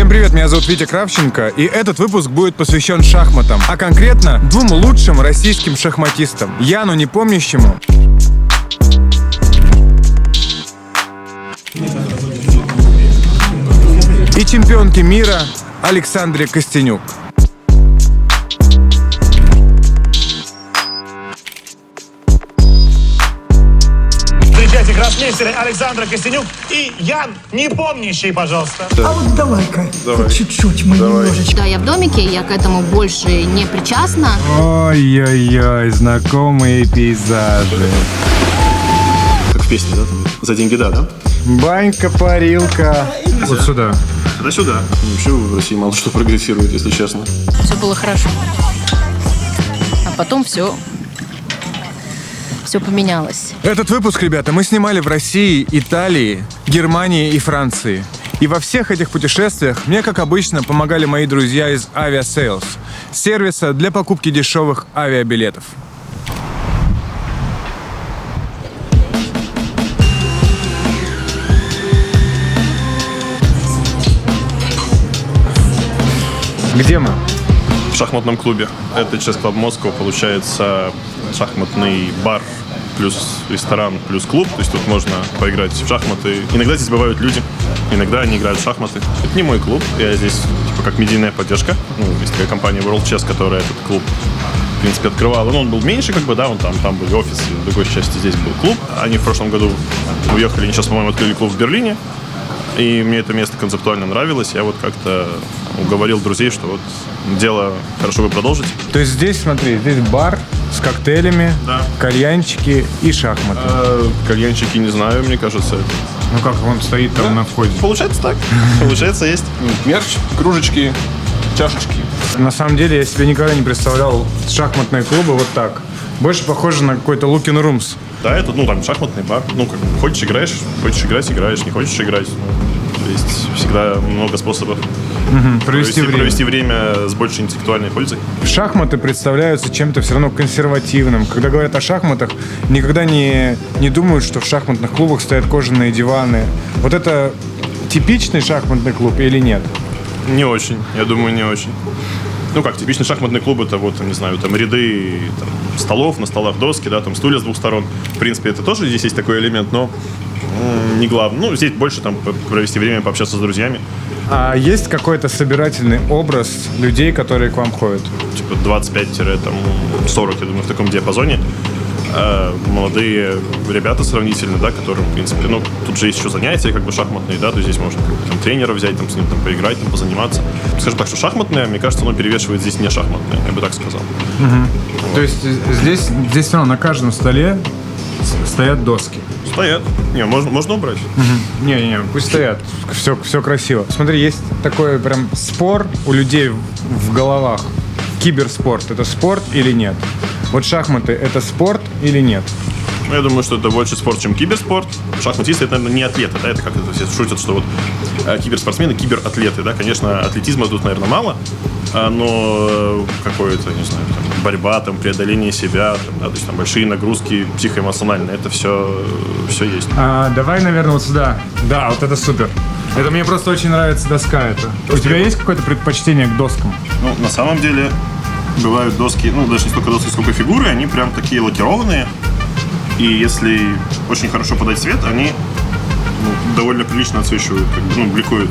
Всем привет, меня зовут Витя Кравченко, и этот выпуск будет посвящен шахматам, а конкретно двум лучшим российским шахматистам – Яну Непомнящему и чемпионке мира Александре Костенюк. Встречайте гроссмейстеры Александра Костенюк и Ян Непомнящий, пожалуйста. А вот давай-ка, хоть чуть-чуть мы немножечко. Да, я в домике, я к этому больше не причастна. Ой-ой-ой, знакомые пейзажи. Как в песне, да? Там, за деньги, да? Банька, парилка. Вот сюда. Да сюда. Вообще в России мало что прогрессирует, если честно. Все было хорошо. А потом все поменялось. Этот выпуск, ребята, мы снимали в России, Италии, Германии и Франции. И во всех этих путешествиях мне, как обычно, помогали мои друзья из Aviasales, сервиса для покупки дешевых авиабилетов. Где мы? В шахматном клубе. Это Chess Club Moscow, получается шахматный бар плюс ресторан, плюс клуб. То есть тут можно поиграть в шахматы. Иногда здесь бывают люди, иногда они играют в шахматы. Это не мой клуб, я здесь типа как медийная поддержка. Есть такая компания World Chess, которая этот клуб в принципе открывала. Но он был меньше, как бы, да, он там были офисы, в другой части здесь был клуб. Они в прошлом году уехали, они сейчас, по-моему, открыли клуб в Берлине. И мне это место концептуально нравилось. Я вот как-то уговорил друзей, что вот дело хорошо бы продолжить. То есть здесь, смотри, здесь бар с коктейлями, Да. кальянчики и шахматы. Кальянчики не знаю, мне кажется. Ну как, он стоит там на входе. Получается так. Получается есть. Мерч, кружечки, чашечки. На самом деле я себе никогда не представлял шахматные клубы вот так. Больше похоже на какой-то Looking Rooms. Да, это, там шахматный бар. Как хочешь играешь, играешь, не хочешь играть. Есть всегда много способов провести время с большей интеллектуальной пользой. Шахматы представляются чем-то все равно консервативным. Когда говорят о шахматах, никогда не думают, что в шахматных клубах стоят кожаные диваны. Вот это типичный шахматный клуб или нет? Не очень, я думаю, не очень. Типичный шахматный клуб, это вот, не знаю, там ряды там, столов, на столах доски, да, там стулья с двух сторон. В принципе, это тоже здесь есть такой элемент, но не главное. Здесь больше там провести время, пообщаться с друзьями. А есть какой-то собирательный образ людей, которые к вам ходят? Типа 25-40, я думаю, в таком диапазоне. Молодые ребята сравнительно, да, которым, в принципе, тут же есть еще занятия, как бы шахматные, да, то здесь можно там тренера взять, там с ним там поиграть, там позаниматься. Скажем так, что шахматное, мне кажется, оно перевешивает здесь не шахматное, я бы так сказал. Вот. То есть здесь все равно на каждом столе стоят доски. Стоят. Можно убрать. Не, пусть стоят. Все красиво. Смотри, есть такой прям спор у людей в головах. Киберспорт – это спорт или нет? Вот шахматы – это спорт или нет? Я думаю, что это больше спорт, чем киберспорт. Шахматисты – это, наверное, не атлеты, да, это как это все шутят, что вот киберспортсмены – кибератлеты, да, конечно, атлетизма тут, наверное, мало, но какое-то, не знаю, там, борьба, там, преодоление себя, там, да, то есть там большие нагрузки психоэмоциональные, это все есть. Давай, наверное, вот сюда. Да, вот это супер. Это мне просто очень нравится доска эта. У тебя есть какое-то предпочтение к доскам? На самом деле, бывают доски, даже не столько доски, сколько фигуры, они прям такие лакированные. И если очень хорошо подать свет, они довольно прилично отсвечивают, бликуют.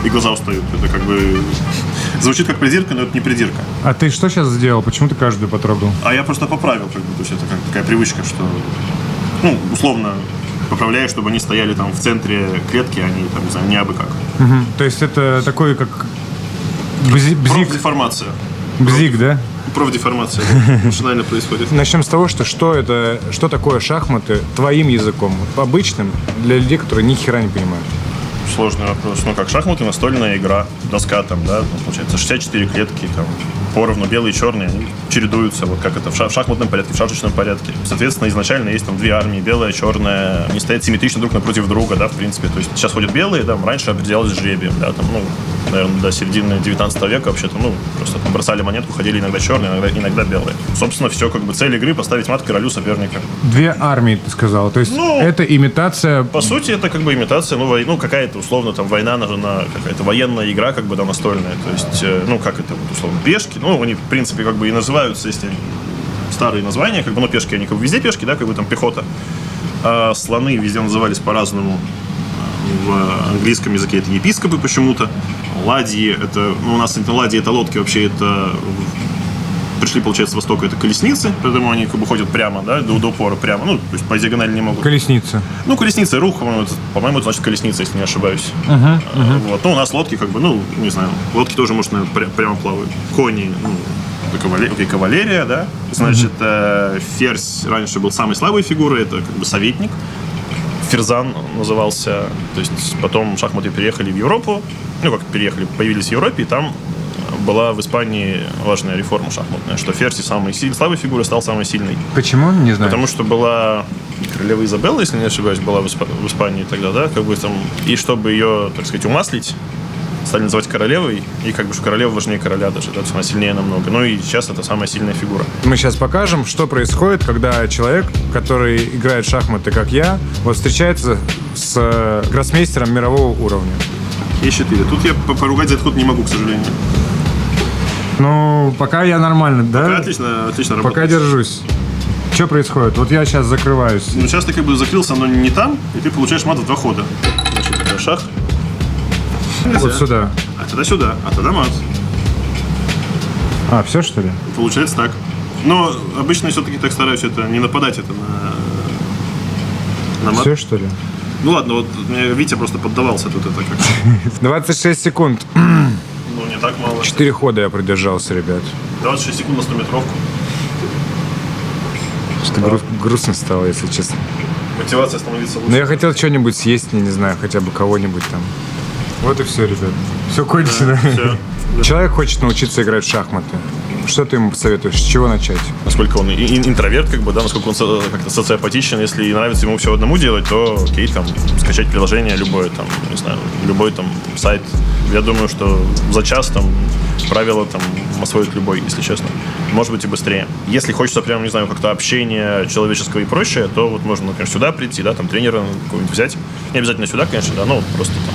И глаза устают. Это как бы звучит как придирка, но это не придирка. А ты что сейчас сделал? Почему ты каждую потрогал? А я просто поправил, то есть это как такая привычка, что, условно поправляю, чтобы они стояли там в центре клетки, а не там, не знаю, не абы как. То есть это такой, как бзик? Профдеформация. Бзик, да? Профдеформация машинально происходит. Начнем с того, что такое шахматы твоим языком, обычным, для людей, которые ни хера не понимают. Сложный вопрос. Как шахматы, настольная игра, доска там, да, получается 64 клетки, там, поровну белые и черные, они чередуются, вот как это в шахматном порядке, в шашечном порядке. Соответственно, изначально есть там две армии, белая, черная, они стоят симметрично друг напротив друга, да, в принципе. То есть сейчас ходят белые, да, раньше определялось жребием, да, там, наверное, до середины 19 века вообще-то, ну, просто там бросали монетку, ходили иногда черные, иногда белые. Собственно, все, как бы цель игры — поставить мат королю соперника. Две армии, ты сказал. То есть это имитация... По сути, это как бы имитация, ну, какая-то, условно, там, война, какая-то военная игра, как бы, да, настольная. То есть, ну, как это, вот, условно, пешки. Ну, они, в принципе, как бы и называются, если старые названия, как бы, ну, пешки, они как бы везде пешки, да, как бы там пехота. А слоны везде назывались по-разному. В английском языке это епископы почему-то. Ладьи, это, ну, у нас ладьи — это лодки, вообще это пришли, получается, с востока, это колесницы, поэтому они как бы ходят прямо, да, до упора прямо, ну, то есть по диагонали не могут. Колесница. Ну, колесница, рух, по-моему, это значит колесница, если не ошибаюсь. Вот. Ну, у нас лодки, как бы, ну, не знаю, лодки тоже, может, наверное, прямо плавают. Кони, ну, кавалерия, да, значит, ферзь раньше был самой слабой фигурой, это как бы советник. Ферзан назывался, то есть потом шахматы переехали в Европу, ну, как переехали, появились в Европе, и там была в Испании важная реформа шахматная, что ферзь самой слабой фигурой стал самой сильной. Почему? Не знаю. Потому что была королева Изабелла, если не ошибаюсь, была в Испании тогда, да, как бы там, и чтобы ее, так сказать, умаслить, стали называть королевой, и как бы что королева важнее короля даже, да, она сильнее намного. Ну и сейчас это самая сильная фигура. Мы сейчас покажем, что происходит, когда человек, который играет в шахматы, как я, вот встречается с гроссмейстером мирового уровня. Е4. Тут я поругать за этот ход не могу, к сожалению. Ну, пока я нормально, да? Пока отлично работает. Пока держусь. Что происходит? Вот я сейчас закрываюсь. Ну, сейчас ты как бы закрылся, но не там, и ты получаешь мат в 2 хода. Значит, это шах. Вот сюда. А тогда сюда, а тогда мат. А, все, что ли? Получается так. Но обычно я все-таки так стараюсь это не нападать это на мат. Все, что ли? Ну ладно, вот мне Витя просто поддавался тут это как. 26 секунд. Ну, не так мало. 4 хода я продержался, ребят. 26 секунд на 100-метровку. Что-то грустно стало, если честно. Мотивация становится лучше. Но я хотел что-нибудь съесть, не знаю, хотя бы кого-нибудь там. Вот и все, ребят. Все кончено. Все. Человек хочет научиться играть в шахматы. Что ты ему посоветуешь? С чего начать? Насколько он интроверт, как бы, да, насколько он как-то социопатичен. Если нравится ему все одному делать, то окей, там, скачать приложение любое, там, не знаю, любой там сайт. Я думаю, что за час там правила там освоит любой, если честно. Может быть и быстрее. Если хочется прям, не знаю, как-то общения человеческого и прочее, то вот можно, конечно, сюда прийти, да, там тренера какого-нибудь взять. Не обязательно сюда, конечно, да, но просто там.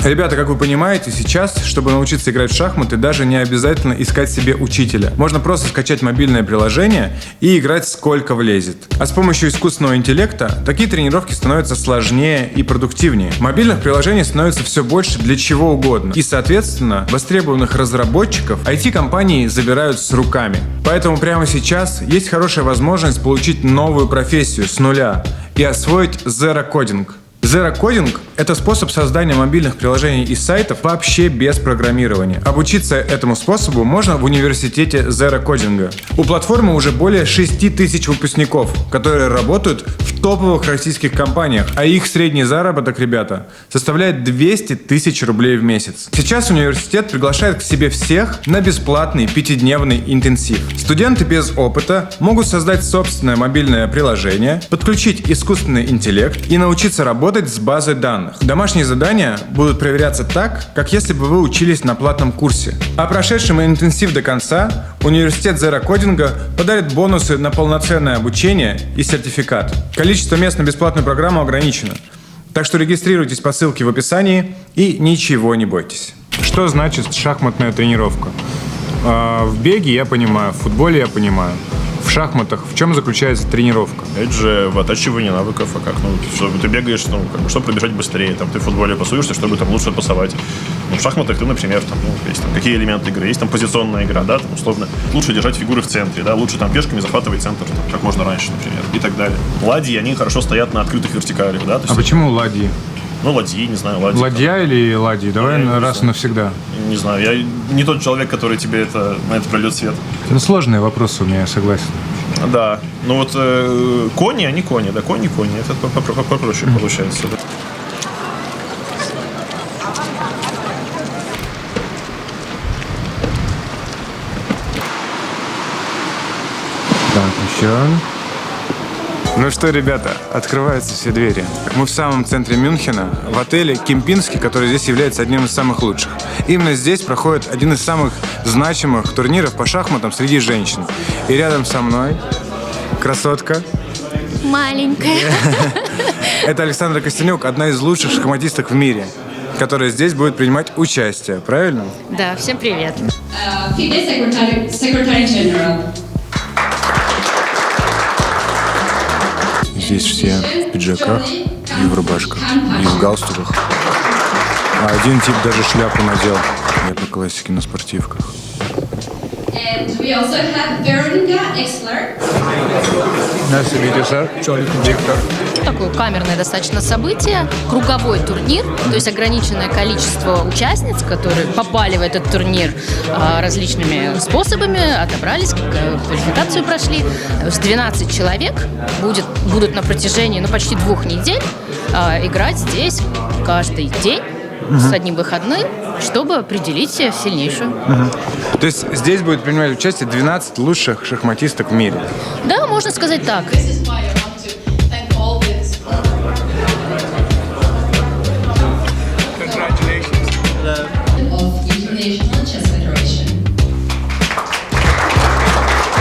Ребята, как вы понимаете, сейчас, чтобы научиться играть в шахматы, даже не обязательно искать себе учителя. Можно просто скачать мобильное приложение и играть сколько влезет. А с помощью искусственного интеллекта такие тренировки становятся сложнее и продуктивнее. Мобильных приложений становится все больше для чего угодно. И, соответственно, востребованных разработчиков IT-компании забирают с руками. Поэтому прямо сейчас есть хорошая возможность получить новую профессию с нуля и освоить Zero Coding. Zero Coding — это способ создания мобильных приложений и сайтов вообще без программирования. Обучиться этому способу можно в университете Zero Coding. У платформы уже более 6000 выпускников, которые работают в топовых российских компаниях, а их средний заработок, ребята, составляет 200 тысяч рублей в месяц. Сейчас университет приглашает к себе всех на бесплатный 5-дневный интенсив. Студенты без опыта могут создать собственное мобильное приложение, подключить искусственный интеллект и научиться работать с базой данных. Домашние задания будут проверяться так, как если бы вы учились на платном курсе. А прошедшим интенсив до конца университет Zero Coding подарит бонусы на полноценное обучение и сертификат. Количество мест на бесплатную программу ограничено. Так что регистрируйтесь по ссылке в описании и ничего не бойтесь. Что значит шахматная тренировка? В беге я понимаю, в футболе я понимаю. В шахматах в чем заключается тренировка? Это же в оттачивании навыков, а как? Ну, чтобы ты бегаешь, ну, как бы, чтобы пробежать быстрее, там, ты в футболе пасуешься, чтобы там лучше пасовать. Ну, в шахматах ты, например, там, ну, есть там какие элементы игры, есть там позиционная игра, да, там, условно, лучше держать фигуры в центре, да, лучше там пешками захватывать центр, там, как можно раньше, например, и так далее. Ладьи, они хорошо стоят на открытых вертикалях, да. То есть, почему ладьи? Ну, ладьи, не знаю, ладьи. Ладья или ладьи? Давай раз и навсегда. Не знаю, я не тот человек, который тебе на это прольет свет. Ну, сложные вопросы у меня, я согласен. Да, ну вот кони, они кони, да, кони, это попроще получается, да. Так, еще. Ну что, ребята, открываются все двери. Мы в самом центре Мюнхена, в отеле Кемпински, который здесь является одним из самых лучших. Именно здесь проходит один из самых значимых турниров по шахматам среди женщин. И рядом со мной красотка. Маленькая. Это Александра Костенюк, одна из лучших шахматисток в мире, которая здесь будет принимать участие, правильно? Да, всем привет. FIDE Secretary General. Здесь все в пиджаках и в рубашках, и в галстуках. А один тип даже шляпу надел. Я по классике на спортивках. And we also have Veronica Exler. Такое камерное достаточно событие, круговой турнир, то есть ограниченное количество участниц, которые попали в этот турнир различными способами, отобрались, квалификацию прошли. 12 человек будут на протяжении почти 2 недель играть здесь каждый день с одним выходным, чтобы определить сильнейшую. То есть здесь будет принимать участие 12 лучших шахматисток в мире. Да, можно сказать так.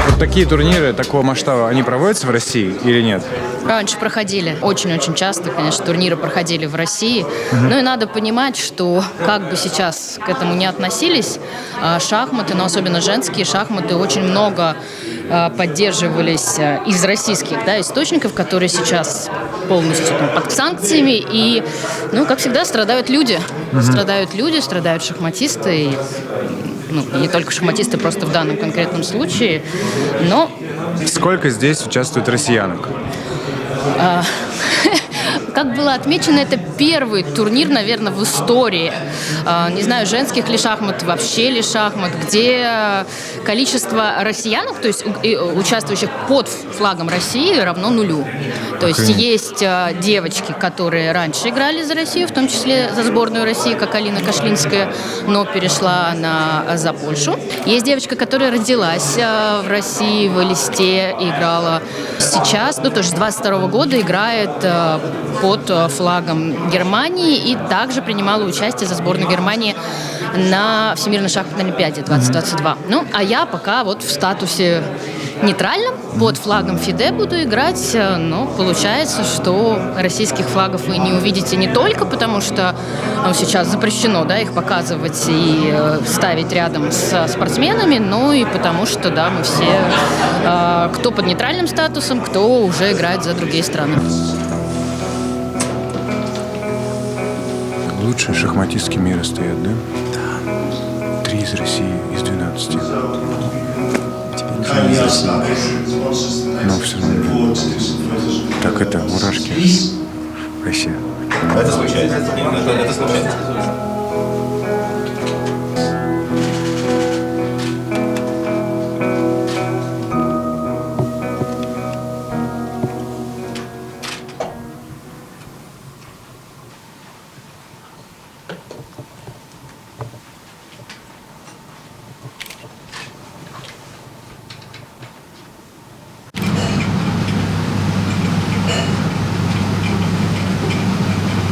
Вот такие турниры такого масштаба, они проводятся в России или нет? Раньше проходили, очень-очень часто, конечно, турниры проходили в России. Ну и надо понимать, что как бы сейчас к этому не относились, шахматы, но особенно женские шахматы, очень много поддерживались из российских источников, которые сейчас полностью под санкциями. И, как всегда, страдают люди. Страдают шахматисты. И не только шахматисты, просто в данном конкретном случае. Но... Сколько здесь участвует россиянок? Как было отмечено, это первый турнир, наверное, в истории, не знаю, женских ли шахмат, вообще ли шахмат, где количество россиянок, то есть участвующих под флагом России, равно 0. То есть есть девочки, которые раньше играли за Россию, в том числе за сборную России, как Алина Кашлинская, но перешла за Польшу. Есть девочка, которая родилась в России, в Элисте, и играла сейчас, тоже с 22 года играет под флагом Германии и также принимала участие за сборную Германии на Всемирной шахматной олимпиаде 2022. А я пока в статусе нейтральном, под флагом FIDE буду играть, но получается, что российских флагов вы не увидите не только потому, что сейчас запрещено их показывать и ставить рядом с спортсменами, но и потому что, мы все, кто под нейтральным статусом, кто уже играет за другие страны. Лучшие шахматистки мира стоят, да? Да. 3 из России, из 12. Теперь не из России. Но все равно. Так, это мурашки. Вообще. Это случается. Это случается.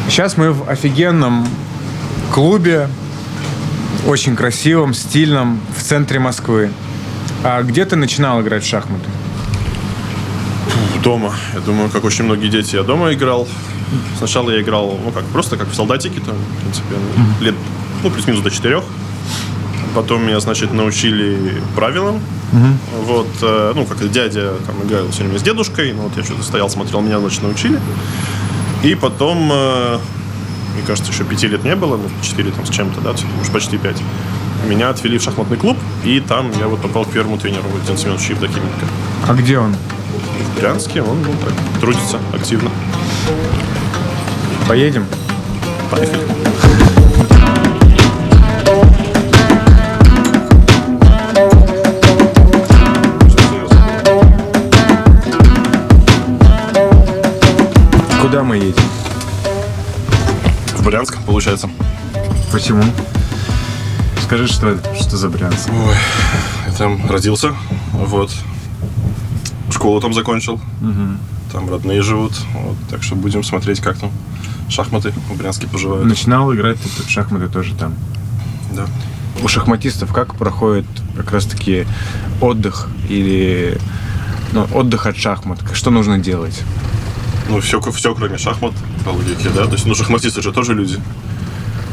Сейчас мы в офигенном клубе, очень красивом, стильном, в центре Москвы. А где ты начинал играть в шахматы? Дома. Я думаю, как очень многие дети, я дома играл. Сначала я играл, просто как в солдатике, в принципе, лет, плюс-минус до 4. Потом меня, научили правилам. Как дядя играл все время с дедушкой. Я что-то стоял, смотрел, меня, научили. И потом, мне кажется, еще 5 лет не было, 4 с чем-то, уж почти 5. Меня отвели в шахматный клуб, и там я попал к первому тренеру, Валентину Семеновичу Евдокименко. А где он? В Брянске, он трудится активно. Поедем? Поехали. Куда мы едем? В Брянск, получается. Почему? Скажи, что за Брянск? Ой, я там родился, Школу там закончил. там родные живут. Вот, так что будем смотреть, как там шахматы в Брянске поживают. Начинал играть в шахматы тоже там. Да. У шахматистов как проходит как раз-таки отдых или отдых от шахмат? Что нужно делать? Ну, все кроме шахмат, по логике, да. То есть, шахматисты же тоже люди.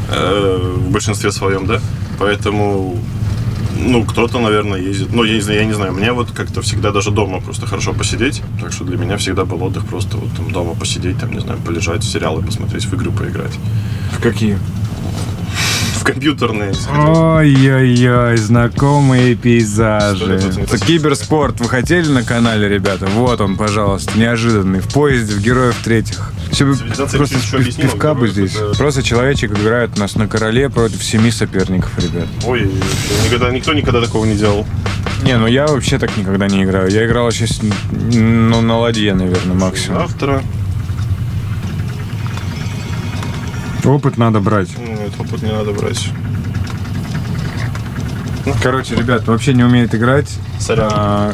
В большинстве своем, да. Поэтому, кто-то, наверное, ездит. Я не знаю. Мне вот как-то всегда даже дома просто хорошо посидеть. Так что для меня всегда был отдых просто вот там дома посидеть, там, не знаю, полежать, сериалы посмотреть, в игры поиграть. В какие? В компьютерные. Ой-ой-ой, знакомые пейзажи. Это киберспорт. Вы хотели на канале, ребята? Вот он, пожалуйста, неожиданный. В поезде, в героев третьих. Все бы просто пивка бы здесь. Просто человечек играет у нас на короле против 7 соперников, ребят. Ой, никто никогда такого не делал. Не, я вообще так никогда не играю. Я играл сейчас, на ладье, наверное, максимум. Завтра. Опыт надо брать. Нет, опыт не надо брать. Короче, ребят, вообще не умеет играть. Сорян.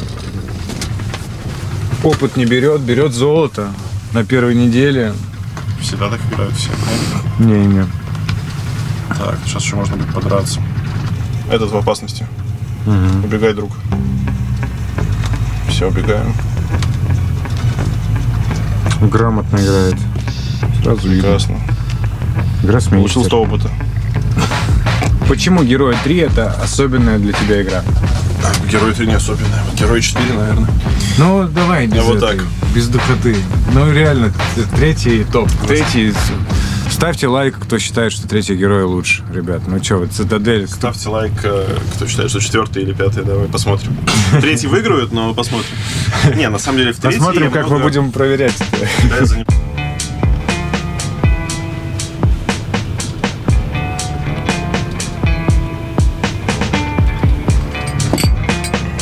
Опыт не берет золото на первой неделе. Всегда так играют все. Не. Так, сейчас еще можно будет подраться. Этот в опасности. Убегай, друг. Все, убегаем. Грамотно играет. Сразу видно. Прекрасно. Гроссмейстер. Получил 100 опыта. Почему Герой 3 это особенная для тебя игра? Герой 3 не особенная. Герой 4, наверное. Давай без вот этой, так. без духоты. Реально, третий топ. Третий. Ставьте лайк, кто считает, что третий герой лучше, ребят. Цитадель. Ставьте лайк, кто считает, что 4 или 5, давай посмотрим. Третий выиграют, но посмотрим. Не, на самом деле в третий... Посмотрим, как мы будем проверять.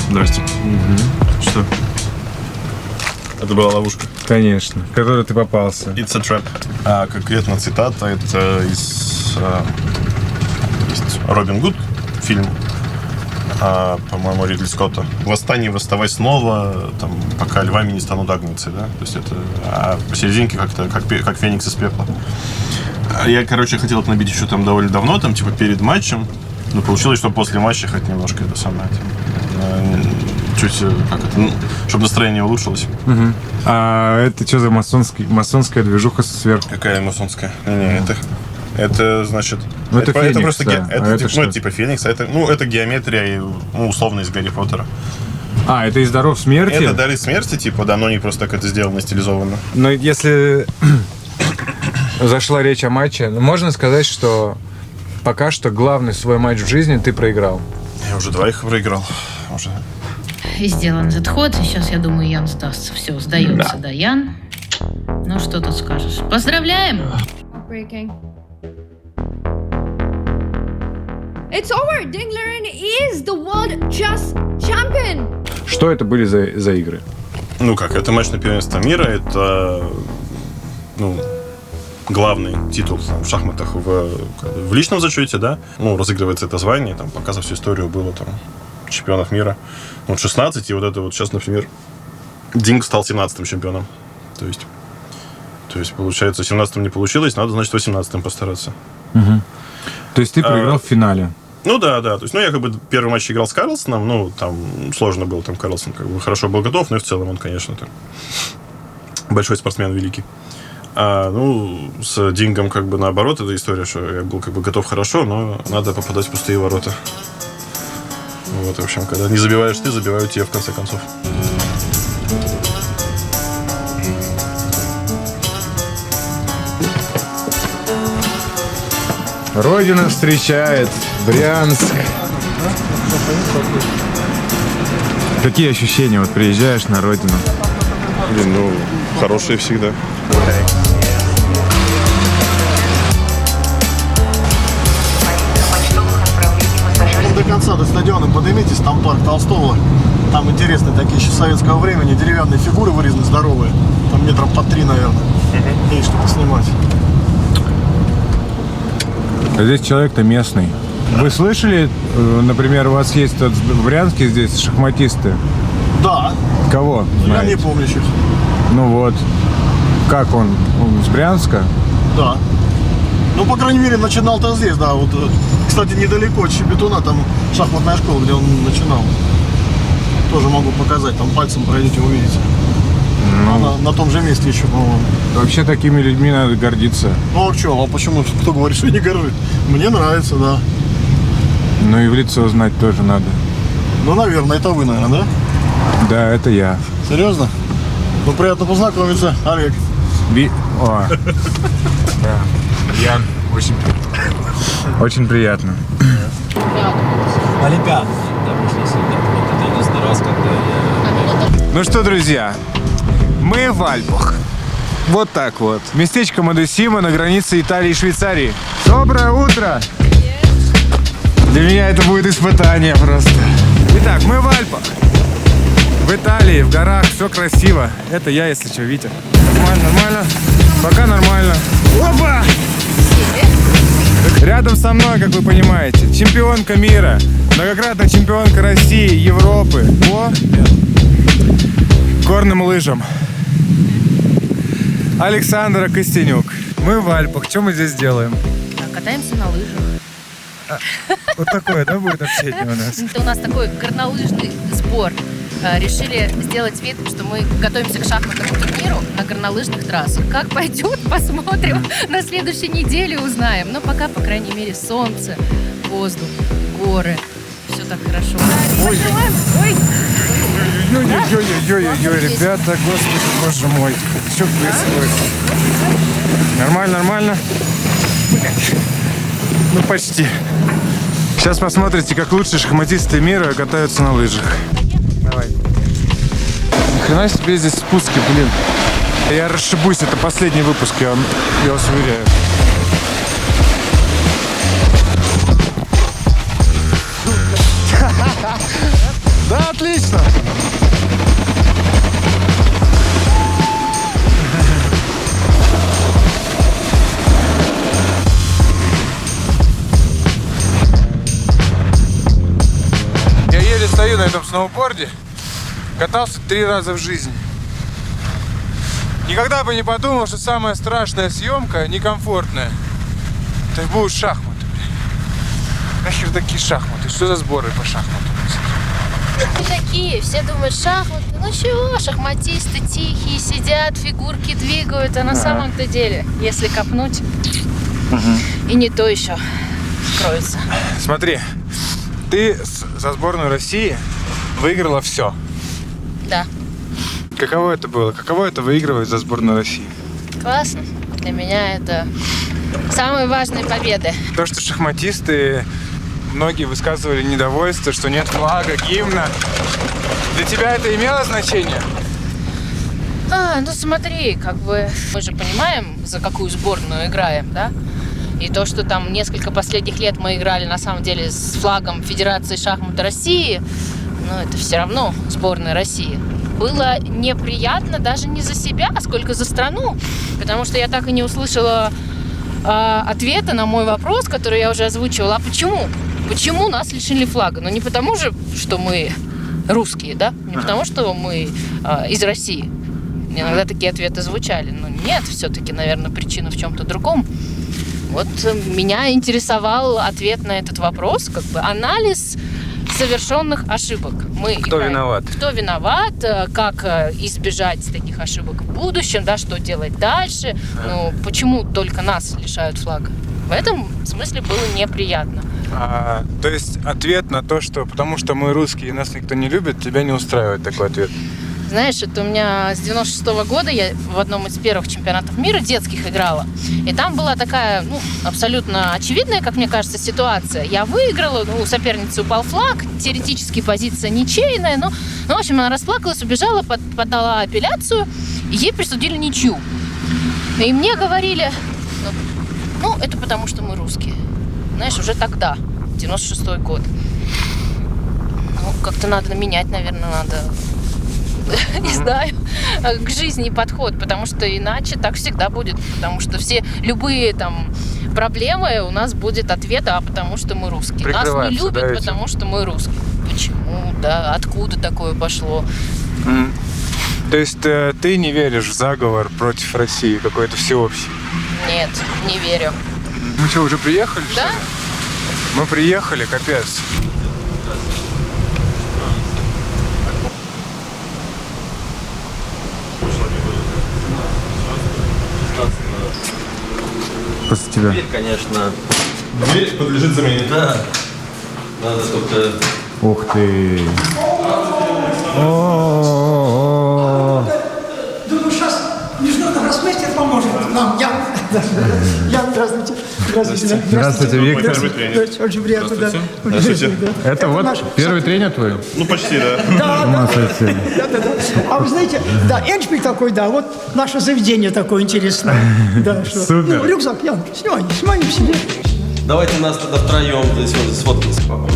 Здрасте. Что? Это была ловушка. Конечно, в которую ты попался. It's a trap. Конкретно цитата, это из Робин Гуд, фильм, по-моему, Ридли Скотта. «Восстань, восставай снова, там, пока львами не станут агнцы», да? То есть это посерединке как-то, как феникс из пепла. Я, хотел это набить еще там довольно давно, там, перед матчем, но получилось, что после матча хоть немножко это самое, чуть, чтобы настроение улучшилось. Угу. А это что за масонская движуха сверху? Какая масонская? Не, это значит... Это Феникс, просто да. это типа Феникс, это геометрия, условно, из Гарри Поттера. Это из «Даров смерти»? Это «Дары смерти», но они просто так это сделано, стилизованно. Но если зашла речь о матче, можно сказать, что пока что главный свой матч в жизни ты проиграл. Я уже 2 их проиграл. Уже. И сделан этот ход. Сейчас, я думаю, Ян сдастся. Все, сдается, да, Ян. Ну, что тут скажешь? Поздравляем! Breaking. It's over! Dingleren is the world chess champion! Что это были за игры? Это матч на первенство мира, это, главный титул в шахматах в личном зачете, да. Разыгрывается это звание, пока за всю историю было чемпионов мира 16, и сейчас, например, Динг стал 17-м чемпионом. То есть, получается, 17-м не получилось, надо, значит, 18-м постараться. Угу. То есть ты проиграл в финале? Да. То есть, я первый матч играл с Карлсоном, там сложно было, Карлсон хорошо был готов, но и в целом он, конечно, большой спортсмен, великий. С Дингом наоборот, эта история, что я был готов хорошо, но надо попадать в пустые ворота. В общем, когда не забиваешь ты, забивают тебя в конце концов. Родина встречает, Брянск. Какие ощущения, приезжаешь на родину? Хорошие всегда. До конца, до стадиона поднимитесь, там парк Толстого. Там интересные такие еще советского времени, деревянные фигуры вырезаны, здоровые. Там метров по 3, наверное. Есть что поснимать. Здесь человек-то местный. Вы слышали, например, у вас есть в Брянске здесь шахматисты? Да. Кого? Я не помню сейчас. Ну вот. Как он? Он из Брянска? Да. Ну, по крайней мере, начинал-то здесь, да. Вот, кстати, недалеко от Щебетуна, там шахматная школа, где он начинал. Тоже могу показать, там пальцем пройдете, увидите. На том же месте еще, по-моему. Вообще такими людьми надо гордиться. Ну, а что, а почему? Кто говорит, что не горжусь? Мне нравится, да. Ну и в лицо знать тоже надо. Ну, наверное, это вы, наверное, да? Да, это я. Серьезно? Ну, приятно познакомиться, Олег. О. Да. Ян, очень приятно. Олимпиада. Да, пришли сюда. Вот это единственный раз, когда я... Ну что, друзья, мы в Альпах. Вот так вот. Местечко Мадесима на границе Италии и Швейцарии. Доброе утро! Для меня это будет испытание просто. Итак, мы в Альпах. В Италии, в горах, все красиво. Это я, если что, Витя. Нормально, нормально. Пока нормально. Опа! Рядом со мной, как вы понимаете, чемпионка мира, многократная чемпионка России, Европы по горным лыжам. Александра Костенюк. Мы в Альпах. Что мы здесь делаем? Катаемся на лыжах. Вот такое, да, будет общение у нас? Это у нас такой горнолыжный сбор. Решили сделать вид, что мы готовимся к шахматному турниру на горнолыжных трассах. Как пойдет, посмотрим. На следующей неделе узнаем. Но пока, по крайней мере, солнце, воздух, горы. Все так хорошо. Ой, ребята, господи, боже мой. Что происходит? Нормально, нормально? Ну, почти. Сейчас посмотрите, как лучшие шахматисты мира катаются на лыжах. Давай. Ни хрена себе здесь спуски, блин. Я расшибусь, это последний выпуск, я вас уверяю. Да, отлично! Я еле стою на этом сноуборде. Катался 3 раза в жизни. Никогда бы не подумал, что самая страшная съемка некомфортная. Это будут шахматы, блин. Нахер такие шахматы? Что за сборы по шахматам? Такие, все думают, шахматы. Ну чего, шахматисты тихие, сидят, фигурки двигают. А на самом-то деле, если копнуть, и не то еще скроется. Смотри, ты за сборную России выиграла все. Да. Каково это было? Каково это выигрывать за сборную России? Классно. Для меня это самые важные победы. То, что шахматисты, многие высказывали недовольство, что нет флага, гимна. Для тебя это имело значение? Ну смотри, как бы мы же понимаем, за какую сборную играем, да? И то, что там несколько последних лет мы играли на самом деле с флагом Федерации шахмата России, но это все равно сборная России. Было неприятно даже не за себя, сколько за страну, потому что я так и не услышала ответа на мой вопрос, который я уже озвучивала. А почему? Почему нас лишили флага? Ну не потому же, что мы русские, да? Не потому, что мы из России. Иногда такие ответы звучали. Но нет, все-таки, наверное, причина в чем-то другом. Вот меня интересовал ответ на этот вопрос, как бы анализ совершенных ошибок. Кто виноват? Кто виноват, как избежать таких ошибок в будущем, да, что делать дальше, ну, почему только нас лишают флага. В этом смысле было неприятно. То есть ответ на то, что потому что мы русские и нас никто не любит, тебя не устраивает такой ответ? Знаешь, это у меня с 96-го года я в одном из первых чемпионатов мира детских играла. И там была такая, ну, абсолютно очевидная, как мне кажется, ситуация. Я выиграла, у соперницы упал флаг, теоретически позиция ничейная, но, в общем, она расплакалась, убежала, подала апелляцию, и ей присудили ничью. И мне говорили, ну, это потому что мы русские. Знаешь, уже тогда, 96-й год. Ну, как-то надо менять, наверное, надо... не знаю, к жизни подход, потому что иначе так всегда будет, потому что любые там проблемы у нас будет ответ, потому что мы русские. Нас не любят, да, потому что мы русские. Почему, да, откуда такое пошло? То есть ты не веришь в заговор против России, какой-то всеобщий? Нет, не верю. Мы что, уже приехали? Да? Что ли? Мы приехали, капец. После тебя. Дверь, конечно. Дверь подлежит замене. Да. Надо только... Ух ты. Думаю, сейчас международный гроссмейстер поможет нам. Ян, здравствуйте. Здравствуйте. Здравствуйте, Виктор. Первый тренер. Очень приятно, да. Здравствуйте. Это вот первый тренер твой? Ну, почти, да. Да. А вы знаете, да, Эншпиль такой, да, вот наше заведение такое интересное. Да, что. Супер. Ну, рюкзак, Ян, снимай себе. Давайте нас тогда втроем здесь вот сфоткаемся побольше.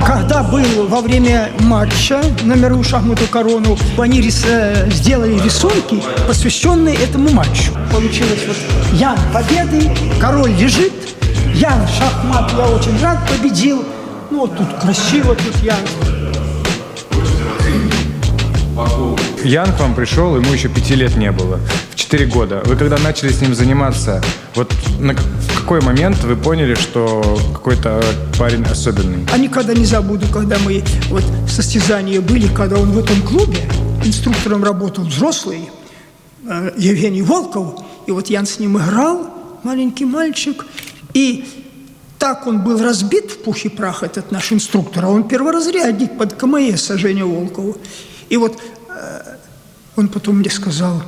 Когда был во время матча на мировую шахматную корону, они сделали рисунки, посвященные этому матчу. Получилось вот Ян победы, король лежит, Ян шахмат, я очень рад, победил. Ну вот тут красиво, тут Ян. Ян к вам пришел, ему еще 5 лет не было. В 4 года. Вы когда начали с ним заниматься, вот на какой момент вы поняли, что какой-то парень особенный? А никогда не забуду, когда мы вот состязания были, когда он в этом клубе инструктором работал взрослый, Евгений Волков, и вот Ян с ним играл, маленький мальчик, и так он был разбит в пух и прах, этот наш инструктор, а он перворазрядник под КМС Женя Волкову. И вот он потом мне сказал,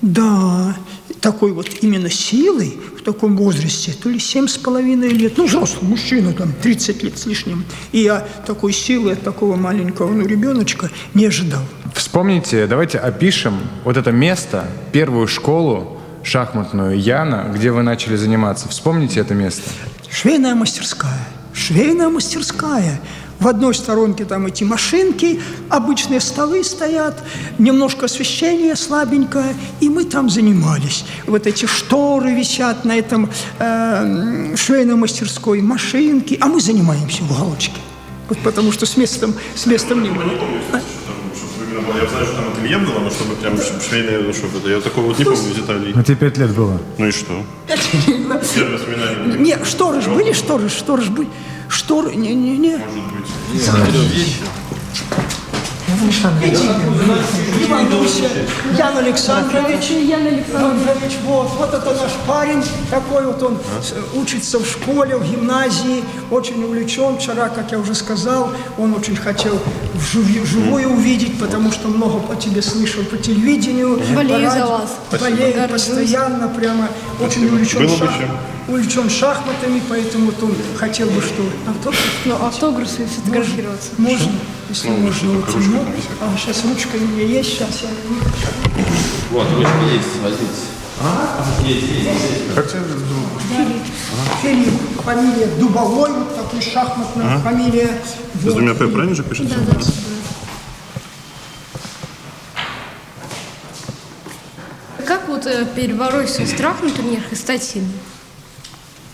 да, такой вот именно силой в таком возрасте, то ли 7,5 лет, ну, взрослый мужчина, там, 30 лет с лишним, и я такой силы от такого маленького, ребеночка не ожидал. Вспомните, давайте опишем вот это место, первую школу шахматную Яна, где вы начали заниматься. Вспомните это место. Швейная мастерская. Швейная мастерская. В одной сторонке там эти машинки, обычные столы стоят, немножко освещение слабенькое, и мы там занимались. Вот эти шторы висят на этом швейной мастерской, машинки, а мы занимаемся в уголочке. Вот потому что с местом не было. Я знаю, что там ателье было, но чтобы прям швейное, чтобы это. Я такого вот не помню деталей. А тебе 5 лет было? Ну и что? Первое воспоминание. Не, шторы ж были, шторы были. Шторы, не. Ян Александрович, вот это наш парень, такой вот он учится в школе, в гимназии, очень увлечен. Вчера, как я уже сказал, он очень хотел вживую увидеть, потому что много по тебе слышал по телевидению. Болею за вас. Болею постоянно, прямо очень увлечен шахматами, поэтому вот он хотел бы, что автограф. Ну, автографы фотографироваться. Можно, если можно. Вот, сейчас ручка у меня есть, сейчас я... Вот, ручка есть, возьмите. Есть. Как тебя Филипп, фамилия Дубовой, вот такой шахматная фамилия. С двумя П правильно же пишется? Да. Как вот перебороть свой страх на турнирах и стать сильным?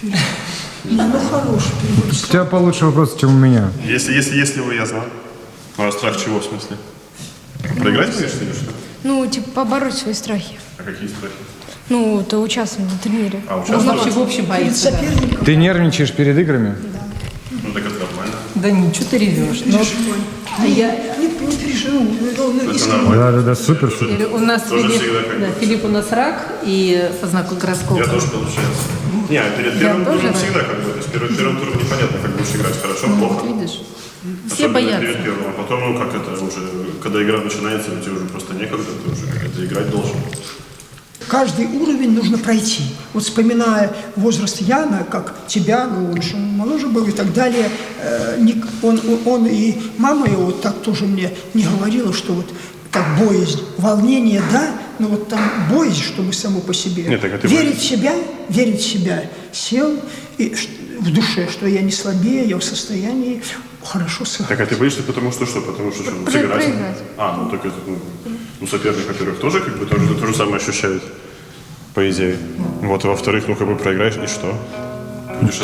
Хороший перевод. У тебя получше вопрос, чем у меня. Если вы, я знаю. Ну, а страх чего, в смысле? Проиграть, конечно, или что? Ну, типа, побороть свои страхи. А какие страхи? Ну, то участвовать на турнире. А участвовать? В общем боится, да. Ты нервничаешь перед играми? Ну, так это нормально. Да ничего ты ревешь. Но... А я... Не переживу. Это нормально. Да, супер. У нас Тоже Филипп, всегда как да, бы. Филипп у нас рак, и по знаку гороскопа. Я тоже, получается. Не, перед первым тоже, туром да. всегда как бы. То есть первым туром непонятно, как будешь играть. Хорошо, плохо. Вот видишь? Все Особенно боятся. перед первым. А потом, ну как это уже, когда игра начинается, тебе уже просто некогда, ты уже как-то играть должен. Каждый уровень нужно пройти. Вот вспоминая возраст Яна, как тебя, ну он же моложе был и так далее, он и мама его вот так тоже мне не говорила, что вот так боязнь, волнение, да, но вот там боязнь, чтобы само по себе. Нет, так, а ты верить в себя, сел и в душе, что я не слабее, я в состоянии хорошо сыграть. Так, а ты боишься, потому что что? Потому что сыграть? Проиграть. А, ну так это, ну соперник, во-первых, тоже как бы то же самое ощущает, по идее. Вот, и во-вторых, ну как бы проиграешь, и что?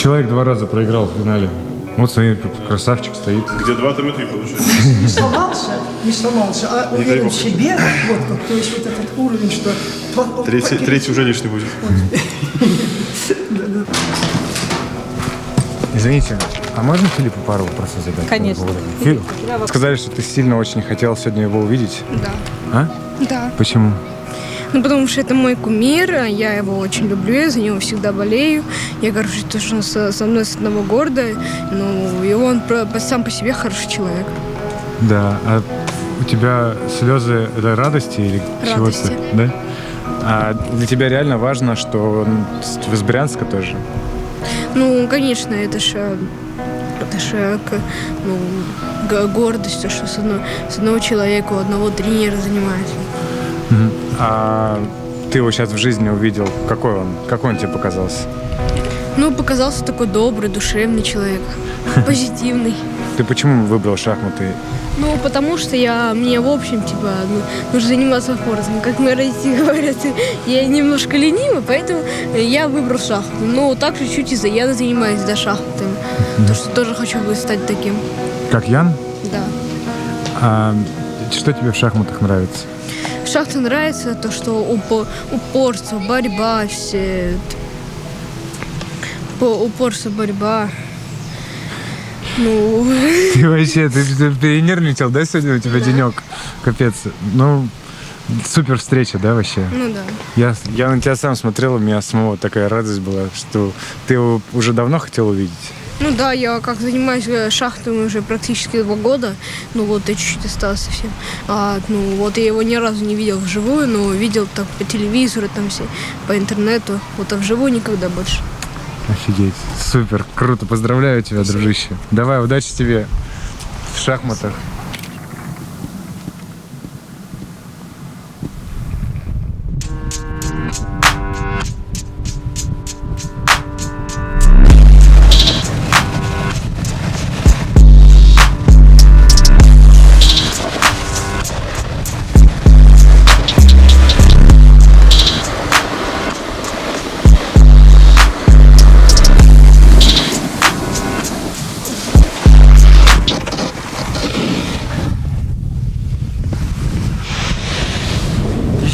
Человек 2 раза проиграл в финале. Вот смотри, красавчик стоит. Где 2, там и 3 получается. Не сломался, а уверен в себе. Вот как, то есть вот этот уровень, что... Третий уже лишний будет. Извините, а можно Филиппу пару вопросов задать? Конечно. Филипп, сказали, что ты сильно очень хотел сегодня его увидеть. Да. А? Да. Почему? Ну, потому что это мой кумир, я его очень люблю, я за него всегда болею. Я горжусь, что он со мной с одного города, ну, и он сам по себе хороший человек. Да, а у тебя слезы — это радости или Радости. чего-то? Да? А для тебя реально важно, что он из Брянска тоже? Ну, конечно, это ж гордость, то, что с одного человека, у одного тренера занимается. А ты его сейчас в жизни увидел, какой он тебе показался? Ну, показался такой добрый, душевный человек, позитивный. Ты почему выбрал шахматы? Ну, потому что мне, в общем, нужно заниматься спортом. Как мои родители говорят, я немножко ленивый, поэтому я выбрал шахматы. Но также чуть я занимаюсь шахматами. Потому что тоже хочу стать таким. Как Ян? Да. А что тебе в шахматах нравится? В шахматах нравится то, что упорство, борьба, упорство, борьба. Ну... Ты вообще, ты перенервничал, да, сегодня у тебя денек? Капец. Ну, супер встреча, да, вообще? Ну да. Я на тебя сам смотрел, у меня самого такая радость была, что ты его уже давно хотел увидеть. Ну да, я как занимаюсь шахматами уже практически 2 года. Ну вот, я чуть-чуть осталось совсем. Ну вот, я его ни разу не видел вживую, но видел так по телевизору, там все, по интернету. Вот, а вживую никогда больше. Офигеть. Супер, круто. Поздравляю тебя, дружище. Давай, удачи тебе в шахматах.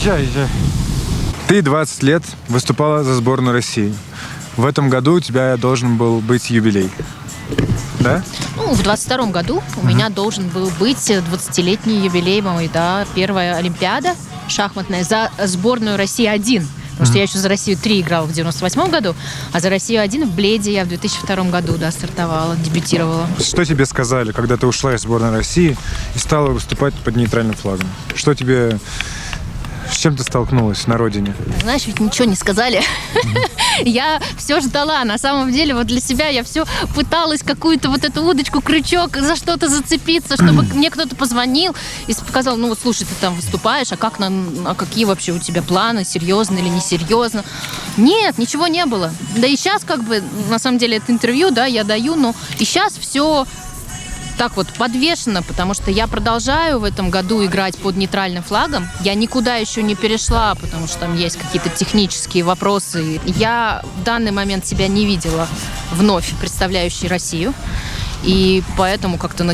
Езжай. Ты 20 лет выступала за сборную России. В этом году у тебя должен был быть юбилей. Да? Ну, в 22-м году у меня должен был быть 20-летний юбилей мой, да, первая Олимпиада шахматная за сборную России 1. Потому что я еще за Россию 3 играла в 98-м году, а за Россию 1 в Бледе я в 2002 году, да, стартовала, дебютировала. Что тебе сказали, когда ты ушла из сборной России и стала выступать под нейтральным флагом? Что тебе... С чем ты столкнулась на родине? Знаешь, ведь ничего не сказали. Я все ждала. На самом деле, вот для себя я все пыталась какую-то вот эту удочку, крючок, за что-то зацепиться, чтобы мне кто-то позвонил и сказал, ну вот слушай, ты там выступаешь, а какие вообще у тебя планы, серьезно или несерьезно? Нет, ничего не было. Да и сейчас как бы, на самом деле, это интервью, да, я даю, но и сейчас все... так вот подвешено, потому что я продолжаю в этом году играть под нейтральным флагом. Я никуда еще не перешла, потому что там есть какие-то технические вопросы. Я в данный момент себя не видела вновь представляющей Россию. И поэтому как-то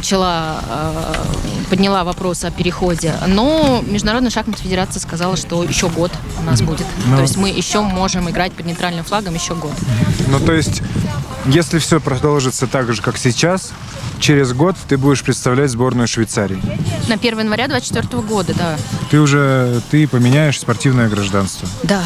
подняла вопрос о переходе. Но Международная шахматная федерация сказала, что еще год у нас будет. То есть мы еще можем играть под нейтральным флагом еще год. Ну, то есть, если все продолжится так же, как сейчас, через год ты будешь представлять сборную Швейцарии. На 1 января 2024 года, да. Ты поменяешь спортивное гражданство. Да.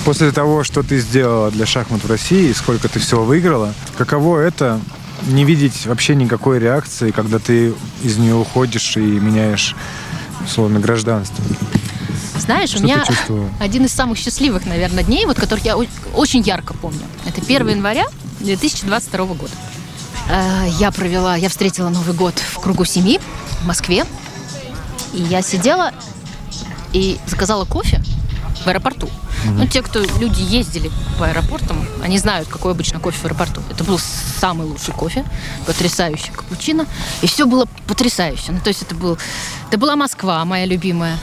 После того, что ты сделала для шахмат в России, сколько ты всего выиграла, каково это не видеть вообще никакой реакции, когда ты из нее уходишь и меняешь, условно, гражданство? Знаешь, что у меня ты чувствовала? один из самых счастливых, наверное, дней, вот, которых я очень ярко помню. Это 1 января 2022 года. Я встретила Новый год в кругу семьи в Москве. И я сидела и заказала кофе в аэропорту. Ну, те, кто люди ездили по аэропортам, они знают, какой обычно кофе в аэропорту. Это был самый лучший кофе, потрясающий капучино. И все было потрясающе. Ну, то есть это была Москва, моя любимая.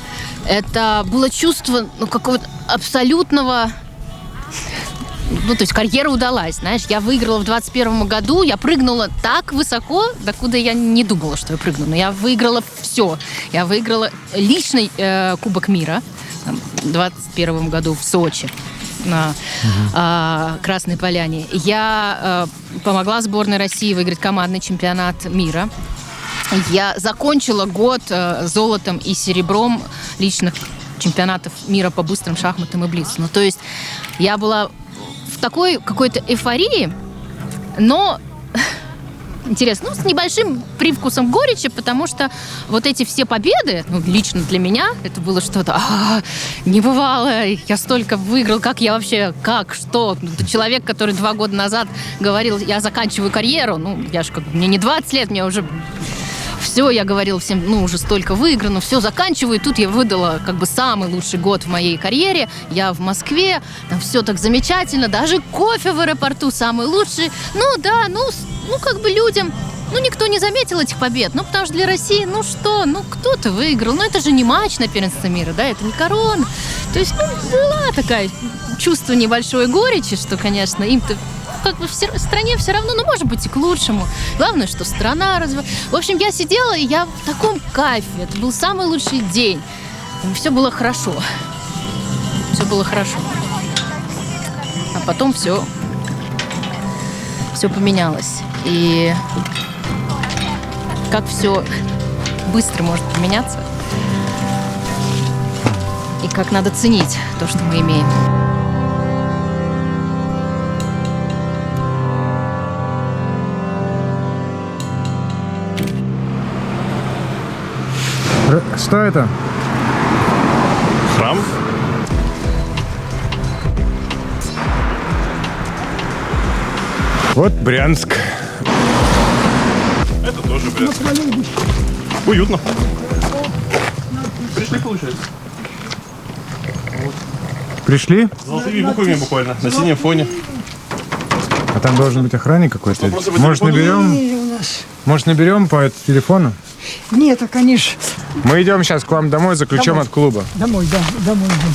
Это было чувство какого-то абсолютного ну, то есть карьера удалась, знаешь. Я выиграла в 21 году, я прыгнула так высоко, докуда я не думала, что я прыгну. Но я выиграла все. Я выиграла личный Кубок мира в 21 году в Сочи на Красной Поляне. Я помогла сборной России выиграть командный чемпионат мира. Я закончила год золотом и серебром личных чемпионатов мира по быстрым шахматам и блиц. Ну, то есть я была в такой какой-то эйфории, но интересно, ну, с небольшим привкусом горечи, потому что вот эти все победы, ну, лично для меня, это было что-то небывалое. Я столько выиграл, как я вообще, как, что? Человек, который 2 года назад говорил, я заканчиваю карьеру, ну, я же мне не 20 лет, мне уже... Все, я говорила всем, ну, уже столько выиграно, все, заканчиваю. И тут я выдала как бы самый лучший год в моей карьере. Я в Москве, там все так замечательно, даже кофе в аэропорту самый лучший. Ну, да, ну, как бы людям, ну, никто не заметил этих побед. Ну, потому что для России, ну, что, ну, кто-то выиграл. Ну, это же не матч на первенство мира, да, это не корона. То есть, ну, была такая чувство небольшой горечи, что, конечно, им-то как бы в стране все равно, ну, может быть, и к лучшему. Главное, что страна развивалась. В общем, я сидела, и я в таком кайфе. Это был самый лучший день. Все было хорошо. Все было хорошо. А потом все поменялось. И как все быстро может поменяться. И как надо ценить то, что мы имеем. Что это? Храм. Вот Брянск. Это тоже Брянск. Уютно. Пришли, получается. Пришли? Золотыми буквами буквально, на синем фоне. А там должен быть охранник какой-то. Может, наберем? Может, наберем по телефону? Нет, а, конечно. Мы идем сейчас к вам домой за ключом Домой. от клуба. Домой, да, домой идем.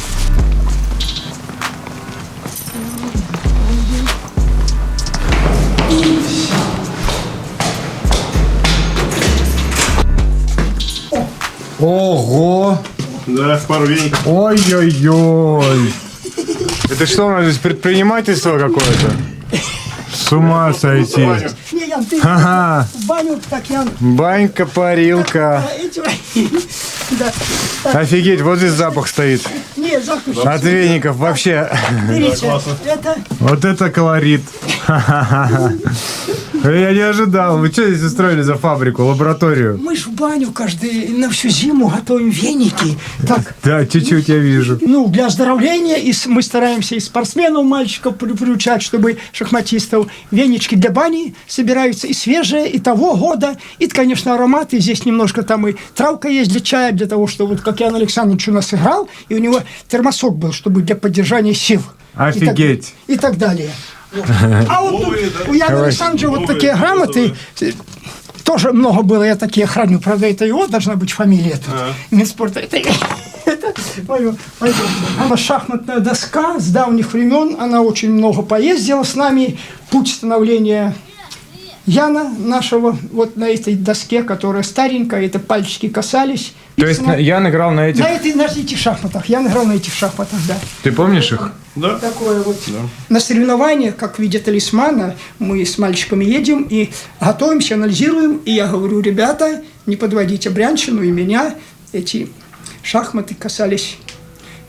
Ого! Да, пару веников. Ой-ой-ой! Это что у нас здесь, предпринимательство какое-то? С ума сойти. Не, Ян, ты Ага. в баню, так, Ян. Банька, парилка. Да. Офигеть, вот здесь запах стоит. Не, закусь. От веников вообще. Берите. Это Вот это колорит. Я не ожидал. Вы что здесь устроили за фабрику, лабораторию? мы ж в баню на всю зиму готовим веники. Так, Да, чуть-чуть я вижу. ну, для оздоровления, и мы стараемся и спортсменов, мальчиков приучать, чтобы шахматистов. Венички для бани собираются и свежие, и того года, и, конечно, ароматы. Здесь немножко там и травка есть для чая, для того, что вот как Ян Александрович у нас играл, и у него термосок был, чтобы для поддержания сил. Офигеть. И так далее. А вот тут у Яна Александровича вот такие грамоты, тоже много было, я такие храню, правда, это его должна быть фамилия тут. Минспорта. Это мое. Она шахматная доска с давних времен, она очень много поездила с нами, путь становления Яна нашего вот на этой доске, которая старенькая, это пальчики касались. То есть Ян играл на этих... На этих шахматах. Я играл на этих шахматах, да. Ты помнишь их? Да. Такое вот. Да. На соревнованиях, как в виде талисмана, мы с мальчиками едем и готовимся, анализируем. И я говорю, ребята, не подводите Брянщину и меня. Эти шахматы касались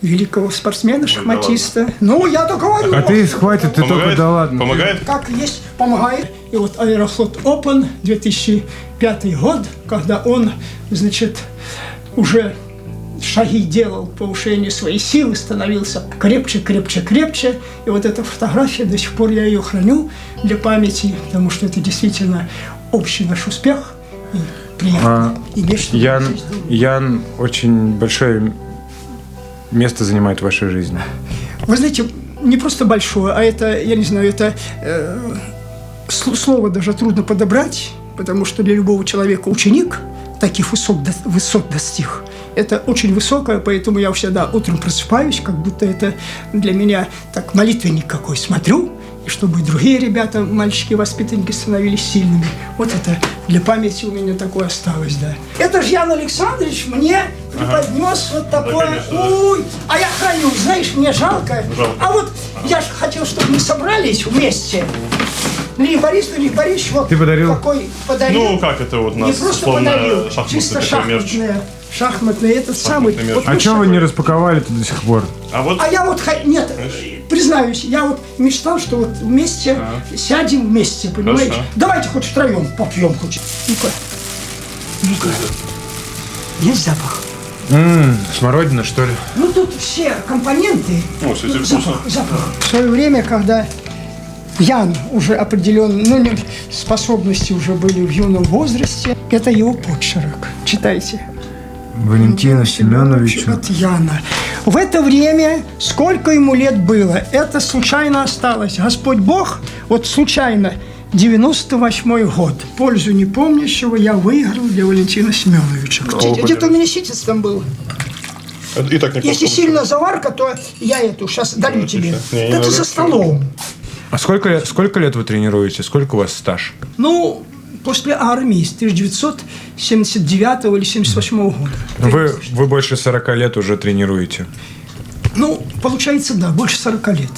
великого спортсмена, шахматиста. Ну, я так говорю. А ты хватит, ты только да ладно. Помогает? Как есть, помогает. И вот Аэрофлот Open 2005 год, когда он, значит, уже шаги делал к повышению своей силы, становился крепче, крепче, крепче. И вот эта фотография, до сих пор я ее храню для памяти, потому что это действительно общий наш успех. И приятно иметь. Ян очень большое место занимает в вашей жизни. Вы знаете, не просто большое, а это, я не знаю, это слово даже трудно подобрать, потому что для любого человека ученик таких высот достиг. Это очень высокое, поэтому я всегда утром просыпаюсь, как будто это для меня так молитвенник какой. Смотрю, и чтобы другие ребята, мальчики, воспитанники становились сильными. Вот это для памяти у меня такое осталось, да. Это же Ян Александрович мне преподнес вот такое. Ой, а я храню, знаешь, мне жалко. А вот я же хотел, чтобы мы собрались вместе. Лев Борисович, вот ты подарил? какой подарил. Ну, как это вот нас, не просто условно, подарил, чисто шахматные, этот самый. Вот А чего вы не распаковали-то до сих пор? А я вот, нет, признаюсь, я вот мечтал, что вот вместе сядем вместе, понимаете? Хорошо. Давайте хоть втроем попьем хоть. Ну-ка. Есть запах? Смородина, что ли? Ну тут все компоненты. О, кстати, вкусно. Запах. В свое время, когда Ян уже определенные, ну, способности уже были в юном возрасте, это его почерк. Читайте. Валентина Семеновича. От Яна. В это время, сколько ему лет было, это случайно осталось. Господь Бог, вот случайно, 98-й год. Пользу непомнящего я выиграл для Валентина Семеновича. Где-то у меня ситец там был. И так Если сильно заварка, то я эту сейчас дарю тебе. Не Это за столом. А сколько лет вы тренируете? Сколько у вас стаж? Ну, после армии с 1979 или 78 года. Вы больше 40 лет уже тренируете. Ну, получается, да, больше 40 лет.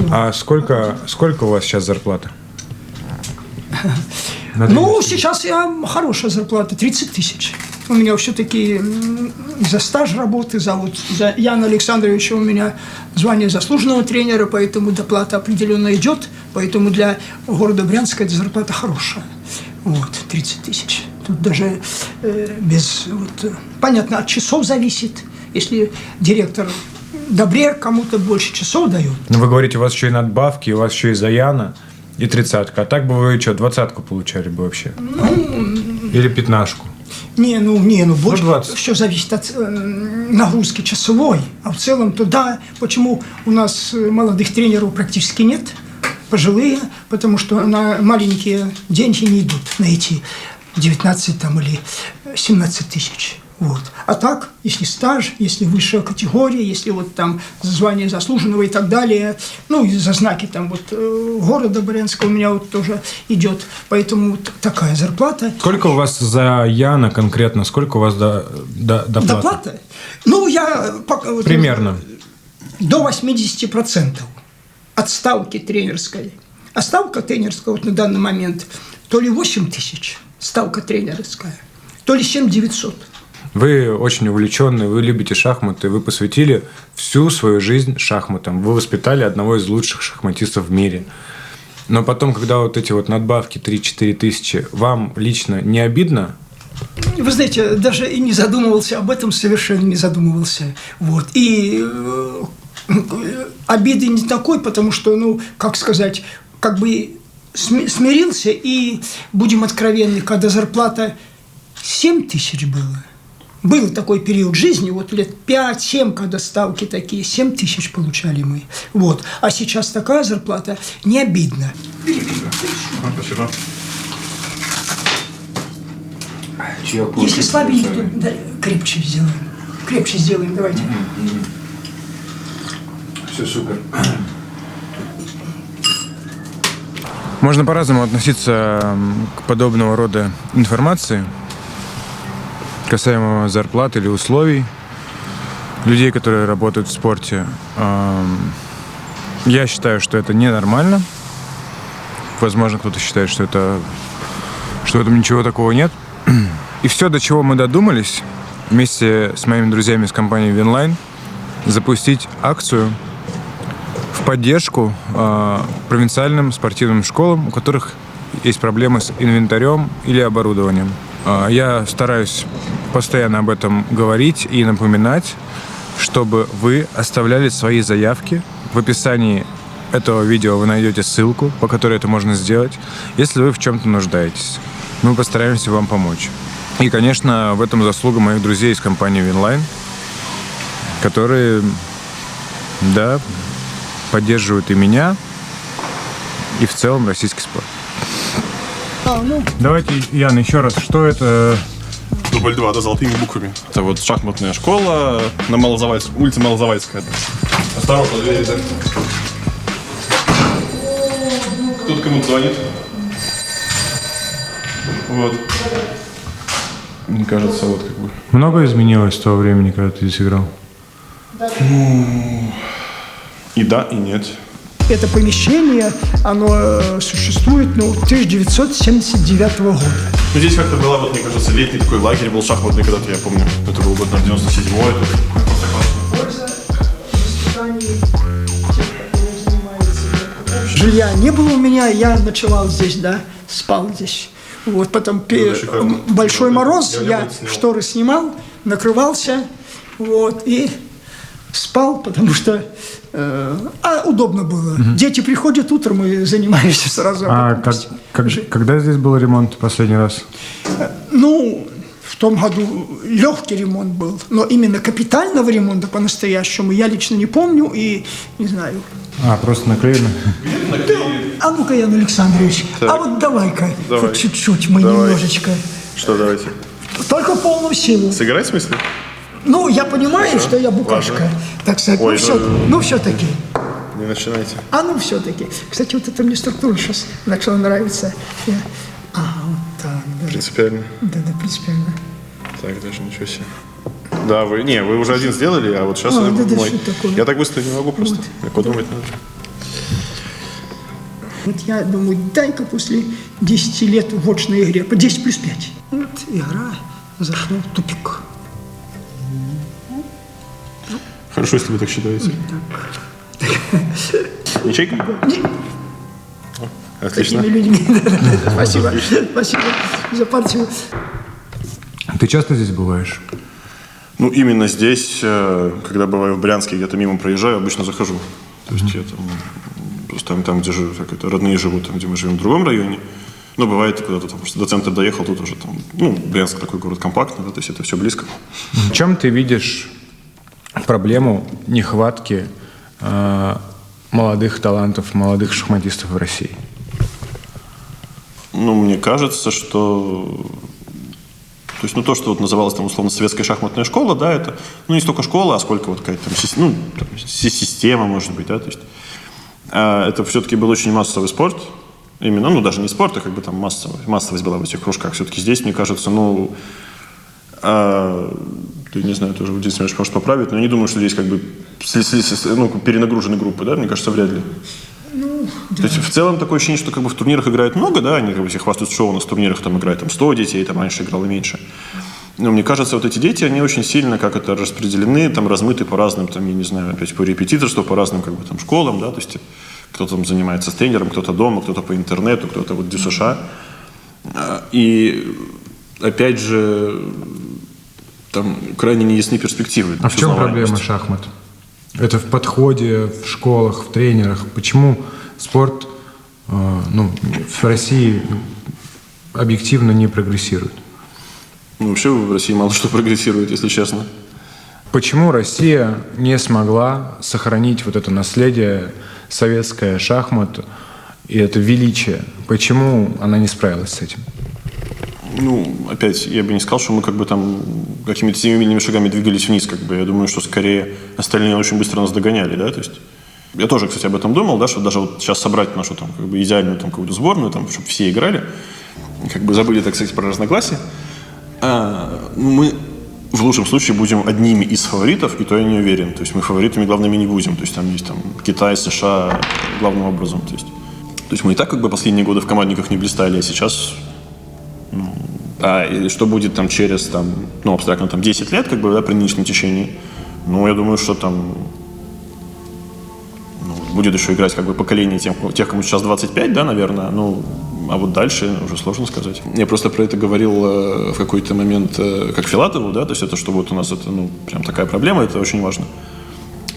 А сколько у вас сейчас зарплата? Ну, сейчас хорошая зарплата, 30 тысяч. У меня все-таки за стаж работы, за Яна Александровича у меня звание заслуженного тренера, поэтому доплата определенно идет, поэтому для города Брянска эта зарплата хорошая. Вот, 30 тысяч. Тут даже без... Вот, понятно, от часов зависит. Если директор добре, кому-то больше часов дает. Ну, вы говорите, у вас еще и надбавки, у вас еще и за Яна, и 30-ка. А так бы вы что, 20-ку получали бы вообще? Или 15-ку? Не, больше 20. все зависит от нагрузки часовой. А в целом, то да, почему у нас молодых тренеров практически нет, пожилые, потому что на маленькие деньги не идут на эти 19 там, или 17 тысяч. Вот. А так, если стаж, если высшая категория, если вот там звание заслуженного и так далее, ну и за знаки там вот города Брянска у меня вот тоже идет, поэтому вот такая зарплата. Сколько у вас за Яна конкретно, сколько у вас доплата? Доплата? Ну, я... Примерно. До 80% от ставки тренерской. А ставка тренерская вот на данный момент то ли 8 тысяч, ставка тренерская, то ли 7 900. Вы очень увлеченный, вы любите шахматы, вы посвятили всю свою жизнь шахматам. Вы воспитали одного из лучших шахматистов в мире. Но потом, когда вот эти вот надбавки 3-4 тысячи, вам лично не обидно? Вы знаете, даже и не задумывался об этом, совершенно не задумывался. Вот. И обиды не такой, потому что, ну, как сказать, как бы смирился, и, будем откровенны, когда зарплата 7 тысяч была. Был такой период жизни, вот лет 5-7, когда ставки такие, 7 тысяч получали мы. Вот. А сейчас такая зарплата, не обидно. Спасибо. Если слабенький, то да, крепче сделаем. Крепче сделаем, давайте. Все супер. Можно по-разному относиться к подобного рода информации, касаемо зарплат или условий людей, которые работают в спорте. Я считаю, что это ненормально. Возможно, кто-то считает, что в этом ничего такого нет. И все, до чего мы додумались, вместе с моими друзьями из компании Winline, запустить акцию в поддержку провинциальным спортивным школам, у которых есть проблемы с инвентарем или оборудованием. Я стараюсь постоянно об этом говорить и напоминать, чтобы вы оставляли свои заявки. В описании этого видео вы найдете ссылку, по которой это можно сделать, если вы в чем-то нуждаетесь. Мы постараемся вам помочь. И, конечно, в этом заслуга моих друзей из компании Winline, которые, да, поддерживают и меня, и в целом российский спорт. Давайте, Ян, еще раз, что это Дубль 2, да, золотыми буквами. Это вот шахматная школа на улице Малозаводская. Осторожно, двери, да. Кто-то кому-то звонит. Вот. Мне кажется, вот как бы. Много изменилось с того времени, когда ты здесь играл? И да, и нет. Это помещение, оно существует, 1979 года. Ну, здесь как-то была, вот, мне кажется, летний такой лагерь был шахматный когда-то, я помню. Это был год, наверное, 97-й. Жилья не было у меня, я ночевал здесь, да, спал здесь. Вот, потом большой мороз, я шторы снимал, накрывался, вот, и спал, потому что удобно было. Дети приходят утром и занимаешься сразу. Когда здесь был ремонт последний раз? В том году легкий ремонт был, но именно капитального ремонта по-настоящему я лично не помню и не знаю. Просто наклеено? А ну-ка, Ян Александрович, а вот давай-ка, хоть чуть-чуть мы немножечко. Что давайте? Только в полную силу. Сыграть в смысле? Я понимаю, что я букашка, так сказать, все-таки. Не начинайте. Все-таки. Кстати, вот эта мне структура сейчас начала нравиться. Вот так, да. Принципиально? Да, принципиально. Так, даже ничего себе. Да, вы уже один сделали, а вот сейчас мой. Я так быстро не могу просто. Мне подумать надо. Вот я думаю, дай-ка после 10 лет в очной игре, по 10 плюс 5. Вот игра зашла в тупик. Хорошо, если вы так считаете. Ничейка? Отлично. Такими людьми. Спасибо. Спасибо за партию. Ты часто здесь бываешь? Именно здесь, когда бываю в Брянске, где-то мимо проезжаю, обычно захожу. То есть я там, где родные живут, там, где мы живем в другом районе. Бывает, куда-то там просто до центра доехал, тут уже там, Брянск такой город компактный, да, то есть это все близко. В чем ты видишь проблему нехватки молодых талантов, молодых шахматистов в России? Мне кажется, что... То есть, то, что вот называлось там условно советская шахматная школа, да, это, не столько школа, а сколько вот какая-то там, система, может быть, да, то есть, это все-таки был очень массовый спорт, именно, даже не спорт, а как бы там массовость была в этих кружках. Все-таки здесь, мне кажется, ты, не знаю, тоже Денис Семенович может поправить, но я не думаю, что здесь как бы перенагружены группы, да, мне кажется, вряд ли. Да. То есть в целом такое ощущение, что как бы в турнирах играет много, да, они как бы все хвастаются, что у нас в турнирах там играет 100 детей, там раньше играло меньше. Но мне кажется, вот эти дети, они очень сильно как это распределены, там размыты по разным, там, я не знаю, опять по репетиторству, по разным как бы там школам, да, то есть кто-то там занимается с тренером, кто-то дома, кто-то по интернету, кто-то вот в США. И опять же, там крайне неясны перспективы. А в чем проблема шахмат? Это в подходе, в школах, в тренерах. Почему спорт в России объективно не прогрессирует? Вообще в России мало что прогрессирует, если честно. Почему Россия не смогла сохранить вот это наследие советское шахмат и это величие? Почему она не справилась с этим? Опять, я бы не сказал, что мы как бы там какими-то семимильными шагами двигались вниз, как бы. Я думаю, что скорее остальные очень быстро нас догоняли, да, то есть. Я тоже, кстати, об этом думал, да, что даже вот сейчас собрать нашу там как бы идеальную там какую-то сборную, там, чтобы все играли, как бы забыли, так сказать, про разногласия. Мы в лучшем случае будем одними из фаворитов, и то я не уверен. То есть мы фаворитами главными не будем. То есть там есть Китай, США главным образом. То есть мы и так как бы последние годы в командниках не блистали, а сейчас... и что будет там через абстрактно 10 лет, как бы, да, при нынешнем течении, я думаю, что там будет еще играть как бы поколение тех, кому сейчас 25, да, наверное, а вот дальше уже сложно сказать. Я просто про это говорил в какой-то момент как Филатову, да, то есть это, что вот у нас это, прям такая проблема, это очень важно.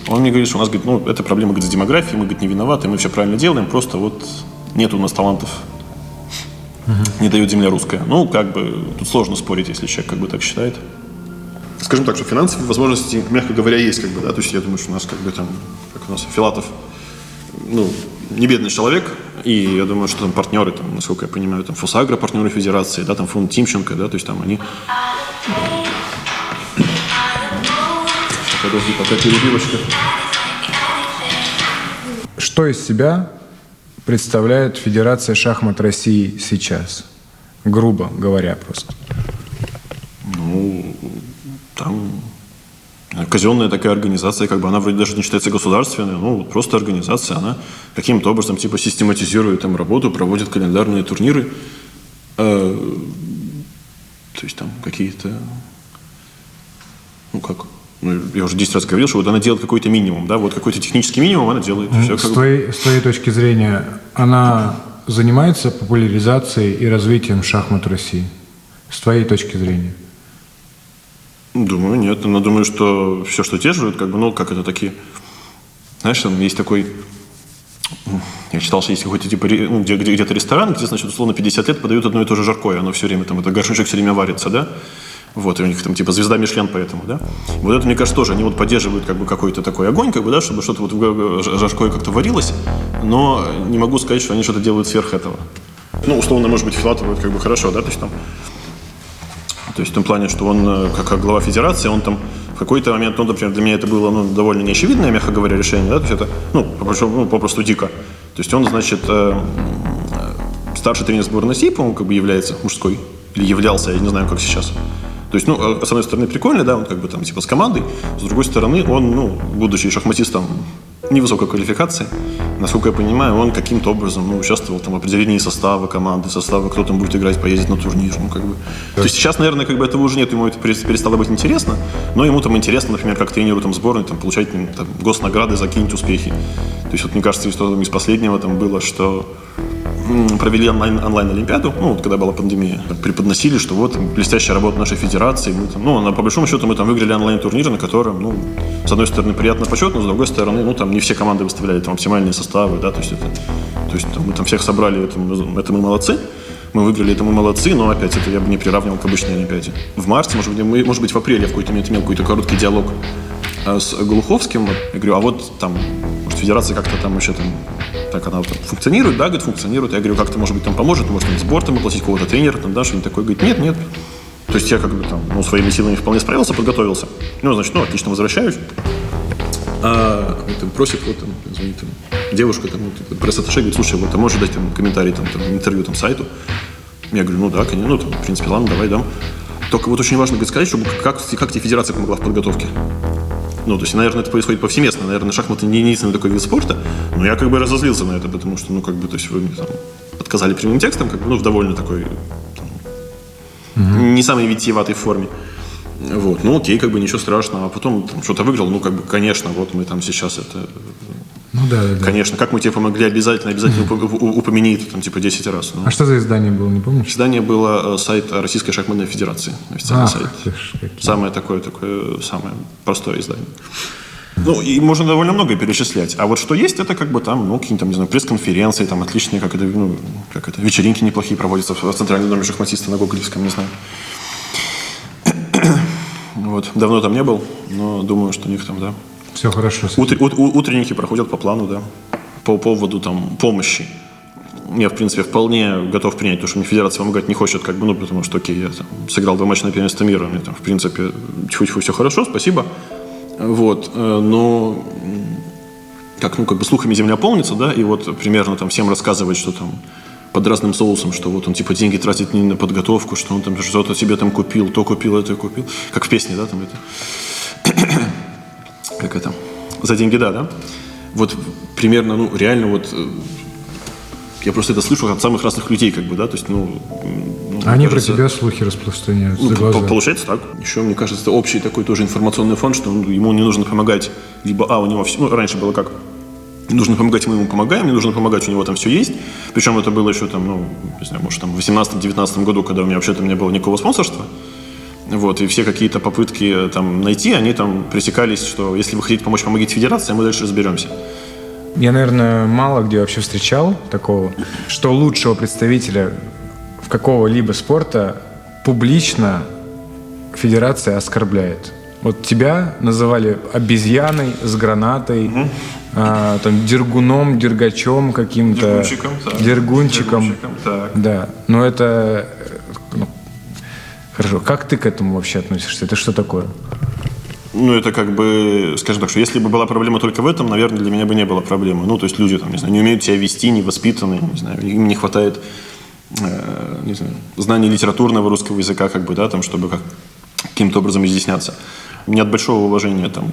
Он мне говорит, что у нас, говорит, это проблема, говорит, с демографией, мы, говорит, не виноваты, мы все правильно делаем, просто вот нет у нас талантов. Не дает земля русская. Как бы, тут сложно спорить, если человек как бы так считает. Скажем так, что финансовые возможности, мягко говоря, есть, как бы, да, то есть я думаю, что у нас как бы там, как у нас Филатов, не бедный человек, и я думаю, что там партнеры, там, насколько я понимаю, там Фосагро, партнеры федерации, да, там фонд Тимченко, да, то есть там они Подожди, пока перебивочка. Что из себя представляет Федерация шахмат России сейчас? Грубо говоря просто. Ну, там казенная такая организация, как бы она вроде даже не считается государственной, ну, просто организация, она каким-то образом типа систематизирует там работу, проводит календарные турниры. То есть там какие-то, ну как, ну, я уже 10 раз говорил, что вот она делает какой-то минимум, да, вот какой-то технический минимум она делает. Все, С твоей точки зрения, она занимается популяризацией и развитием шахмат России? С твоей точки зрения? Думаю, нет. Но думаю, что все, что держит, как бы, ну, как это такие... Знаешь, там есть такой... Я читал, что есть какой-то типа, ну, где-то ресторан, где, значит, условно 50 лет подают одно и то же жаркое. Оно все время, там, это горшочек все время варится, да? Вот, и у них там типа звезда Мишлен поэтому, да? Вот это, мне кажется, тоже, они вот поддерживают как бы какой-то такой огонь, как бы, да, чтобы что-то вот жаркое как-то варилось, но не могу сказать, что они что-то делают сверх этого. Ну, условно, может быть, Филатов как бы хорошо, да, то есть там... То есть в том плане, что он, как глава федерации, он там в какой-то момент, ну, например, для меня это было, ну, довольно неочевидное, мягко говоря, решение, да, то есть это, ну, попросту дико. То есть он, значит, старший тренер сборной России, по-моему, как бы является мужской, или являлся, я не знаю, как сейчас. То есть, ну, с одной стороны, прикольно, да, он как бы там типа с командой, с другой стороны, он, ну, будучи шахматистом невысокой квалификации, насколько я понимаю, он каким-то образом, ну, участвовал там в определении состава команды, состава, кто там будет играть, поездить на турнир, ну, как бы. То есть сейчас, наверное, как бы этого уже нет, ему это перестало быть интересно, но ему там интересно, например, как тренеру там сборной там получать там госнаграды за какие-нибудь успехи. То есть вот мне кажется, что из последнего там было, что провели онлайн-олимпиаду, ну, вот когда была пандемия, преподносили, что вот блестящая работа нашей федерации, мы там, ну, по большому счету мы там выиграли онлайн-турнир, на котором, ну, с одной стороны, приятно почетно, с другой стороны, ну, там не все команды выставляли там оптимальные составы, да, то есть там, мы там всех собрали, это мы молодцы, мы выиграли, это мы молодцы, но опять это я бы не приравнивал к обычной олимпиаде. В марте, может быть, в апреле я в какой-то момент имел какой-то короткий диалог с Глуховским, я говорю, а вот там, может, федерация как-то там еще там, так она там функционирует, да, говорит, функционирует. Я говорю, как-то, может быть, там поможет, может, с бортом оплатить какого-то тренера, там, да, что-нибудь такое. Говорит, нет. То есть я как бы там, ну, своими силами вполне справился, подготовился. Ну, значит, ну, отлично, возвращаюсь. А там, просит, вот, там, звонит там, девушка, там, вот, пресс-атташе, говорит, слушай, вот, ты можешь дать там комментарий, там, интервью, там, сайту? Я говорю, ну, да, конечно, ну, там, в принципе, ладно, давай, дам. Только вот очень важно, говорит, сказать, чтобы как тебе федерация помогла в подготовке. Ну, то есть, наверное, это происходит повсеместно. Наверное, шахматы не единственный такой вид спорта. Но я как бы разозлился на это, потому что, ну, как бы, то есть, вы мне там отказали прямым текстом, как бы, ну, в довольно такой там, не самой витиеватой форме. Вот, ну, окей, как бы, ничего страшного. А потом там, что-то выиграл, ну, как бы, конечно, вот мы там сейчас это... Ну, да. Конечно, как мы тебе помогли, обязательно упомяни это, там, типа, 10 раз. Ну. А что за издание было, не помнишь? Издание было сайт Российской шахматной федерации, официальный сайт. Самое такое самое простое издание. Ну, и можно довольно много перечислять. А вот что есть, это как бы там, ну, какие-то там, не знаю, пресс-конференции, там, отличные, вечеринки неплохие проводятся в Центральном доме шахматиста на Гоголевском, не знаю. Вот. Давно там не был, но думаю, что у них там, да. Все хорошо. Утренники проходят по плану, да. По поводу там помощи. Я, в принципе, вполне готов принять, потому что мне федерация помогать не хочет, как бы, ну, потому что, окей, я там сыграл 2 матча на первенство мира, мне там, в принципе, тьфу-тьфу, все хорошо, спасибо. Вот, но как бы слухами земля полнится, да, и вот примерно там всем рассказывать, что там под разным соусом, что вот он типа деньги тратит не на подготовку, что он там что-то себе там купил, то купил, это купил. Как в песне, да, там это. Как это? За деньги, да? Вот примерно, ну, реально вот я просто это слышу от самых разных людей, как бы, да, то есть, они кажется, про тебя слухи распространяют. Получается так. Еще, мне кажется, это общий такой тоже информационный фон, что ему не нужно помогать, либо, у него все, ну, раньше было как, нужно помогать, мы ему помогаем, не нужно помогать, у него там все есть. Причем это было еще там, ну, не знаю, может, там в 18-19 году, когда у меня вообще-то не было никакого спонсорства. Вот, и все какие-то попытки там найти, они там пресекались, что если вы хотите помочь, помогите федерации, а мы дальше разберемся. Я, наверное, мало где вообще встречал такого, что лучшего представителя в какого-либо спорта публично федерация оскорбляет. Вот тебя называли обезьяной с гранатой, там, дергуном, дергачом каким-то. Дергунчиком. Так. Да, но это... Хорошо. Как ты к этому вообще относишься? Это что такое? Ну, это как бы, скажем так, что если бы была проблема только в этом, наверное, для меня бы не было проблемы. Ну, то есть люди там, не знаю, не умеют себя вести, не воспитаны, не знаю, им не хватает, не знаю, знаний литературного русского языка, как бы, да, там, чтобы каким-то образом изъясняться. У меня от большого уважения там,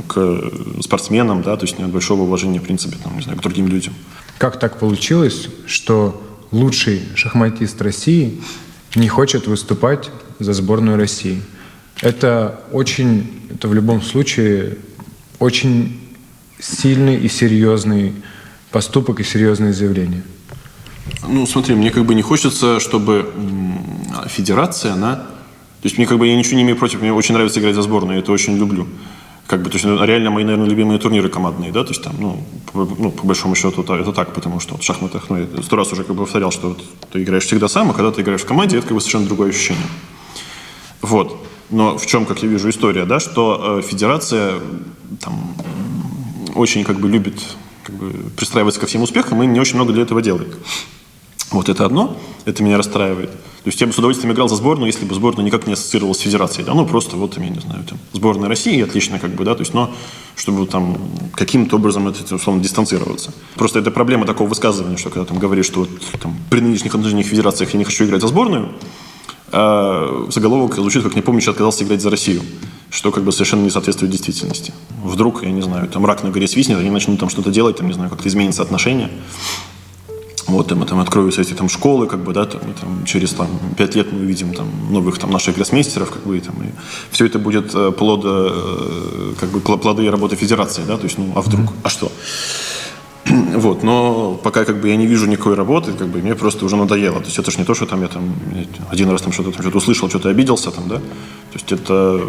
к спортсменам, да, то есть нет большого уважения, в принципе, там, не знаю, к другим людям. Как так получилось, что лучший шахматист России не хочет выступать за сборную России? Это в любом случае очень сильный и серьезный поступок и серьезное заявление. Ну, смотри, мне как бы не хочется, чтобы федерация, она... То есть мне как бы, я ничего не имею против, мне очень нравится играть за сборную, я это очень люблю. Как бы, то есть реально мои, наверное, любимые турниры командные, да, то есть там, по большому счету это так, потому что в шахматах, я 100 раз уже как бы повторял, что ты играешь всегда сам, а когда ты играешь в команде, это как бы совершенно другое ощущение. Вот. Но в чем, как я вижу, история, да, что федерация там очень как бы любит как бы пристраиваться ко всем успехам и не очень много для этого делает. Вот это одно, это меня расстраивает. То есть я бы с удовольствием играл за сборную, если бы сборная никак не ассоциировалась с федерацией. Да? Ну, просто вот, я не знаю, там, сборная России, отлично, как бы, да, то есть, но чтобы там каким-то образом это, условно, дистанцироваться. Просто это проблема такого высказывания, что когда там говоришь, что вот, там, при нынешних отношениях федерациях я не хочу играть за сборную, заголовок звучит, как не помню, отказался играть за Россию, что как бы совершенно не соответствует действительности. Вдруг, я не знаю, там рак на горе свистнет, они начнут там что-то делать, там, не знаю, как-то изменится отношение. Вот там откроются эти там школы, как бы, да, там, и, там, через там, 5 лет мы увидим там, новых там, наших гроссмейстеров, как бы, и все это будет плоды работы федерации, да, то есть, а вдруг, а что? Вот, но пока как бы я не вижу никакой работы, как бы мне просто уже надоело. То есть это же не то, что там я там один раз там что-то услышал, что-то обиделся там, да. То есть это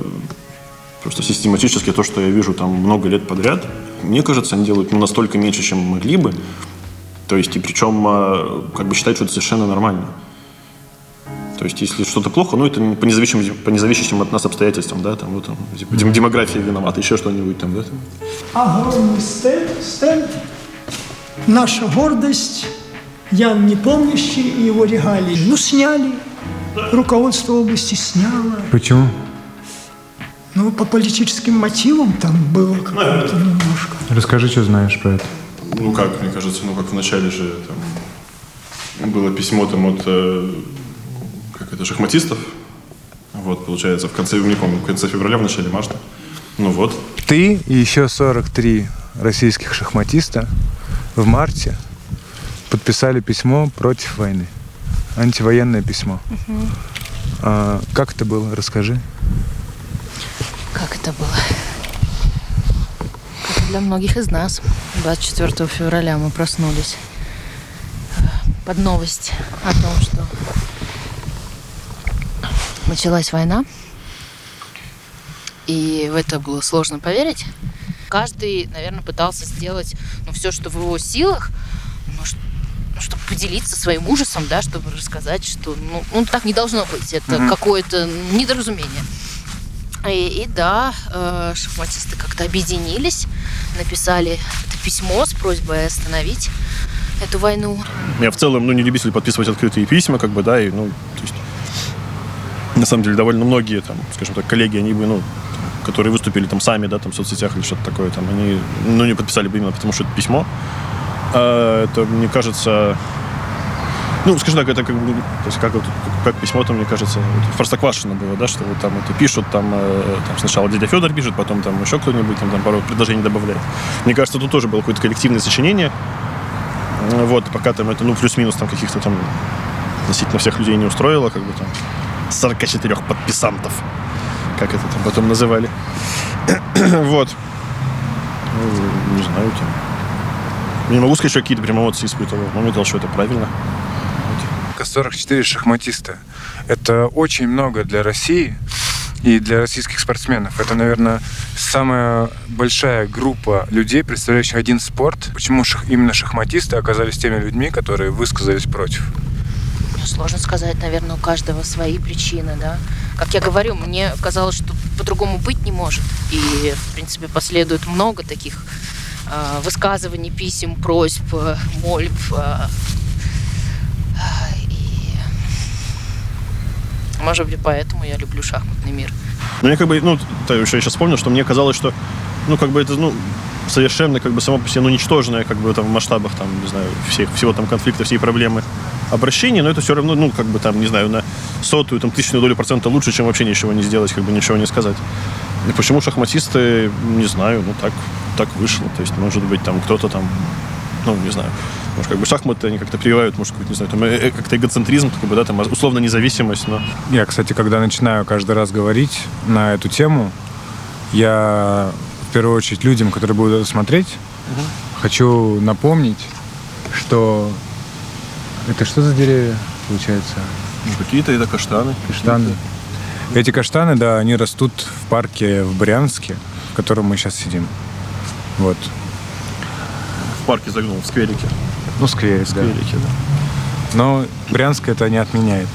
просто систематически то, что я вижу там много лет подряд. Мне кажется, они делают настолько меньше, чем могли бы. То есть, и причем как бы считают, что это совершенно нормально. То есть, если что-то плохо, это по независящим от нас обстоятельствам, да, там, вот, там, демография виновата, еще что-нибудь там, да. Огромный стенд, наша гордость, Ян Непомнящий и его регалии. Сняли, руководство области сняло. Почему? По политическим мотивам там было какое-то немножко. Расскажи, что знаешь про это. Как, мне кажется, как в начале же там было письмо там от шахматистов. Вот, получается, в конце февраля, в начале марта. Ты и еще 43 российских шахматиста в марте подписали письмо против войны. Антивоенное письмо. Как это было? Расскажи. Как это было? Как для многих из нас. 24 февраля мы проснулись под новость о том, что началась война. И в это было сложно поверить. Каждый, наверное, пытался сделать все, что в его силах, чтобы поделиться своим ужасом, да, чтобы рассказать, что так не должно быть. Это какое-то недоразумение. И да, шахматисты как-то объединились, написали это письмо с просьбой остановить эту войну. Я в целом, не любитель подписывать открытые письма, как бы, да, и, то есть, на самом деле, довольно многие, там, скажем так, коллеги, они бы, которые выступили там сами, да, там, в соцсетях или что-то такое, там, они, не подписали бы именно потому, что это письмо. Это, мне кажется, скажем так, это как бы, то есть как письмо, мне кажется, Простоквашино было, да, что вот там это пишут, там сначала дядя Федор пишет, потом там еще кто-нибудь, там пару предложений добавляет. Мне кажется, тут тоже было какое-то коллективное сочинение. Вот, пока там это, плюс-минус там каких-то там относительно всех людей не устроило, как бы там 44 подписантов, как это там потом называли. Вот. Не знаю, там. Не могу сказать, что какие-то прям эмоции испытывал, но мне казалось, что это правильно. 44 шахматиста. Это очень много для России и для российских спортсменов. Это, наверное, самая большая группа людей, представляющих один спорт. Почему именно шахматисты оказались теми людьми, которые высказались против? Сложно сказать, наверное, у каждого свои причины, да. Как я говорю, мне казалось, что по-другому быть не может. И, в принципе, последует много таких высказываний, писем, просьб, мольб. Может быть, поэтому я люблю шахматный мир. Ну, мне как бы, ну, я сейчас вспомнил, что мне казалось, что, ну, как бы это, ну, совершенно, как бы, само по себе, ну, ничтожное, как бы, там, в масштабах, там, не знаю, всего там конфликта, всей проблемы обращения, но это все равно, ну, как бы, там, не знаю, на 100-ю, там, 1000 долю процента лучше, чем вообще ничего не сделать, как бы, ничего не сказать. И почему шахматисты, не знаю, ну, так вышло, то есть, может быть, там, кто-то там, ну, не знаю, может, как бы шахматы, они как-то прививают, может, какой-то, не знаю, там, как-то эгоцентризм, как бы, да, там, условно независимость, но... Я, кстати, когда начинаю каждый раз говорить на эту тему, я, в первую очередь, людям, которые будут это смотреть, хочу напомнить, что... Это что за деревья, получается? Ну, какие-то это каштаны. Каштаны. Эти каштаны, да, они растут в парке в Брянске, в котором мы сейчас сидим. Вот. В парке загнул, в скверике. Ну, скверик, да. Но Брянск это не отменяет.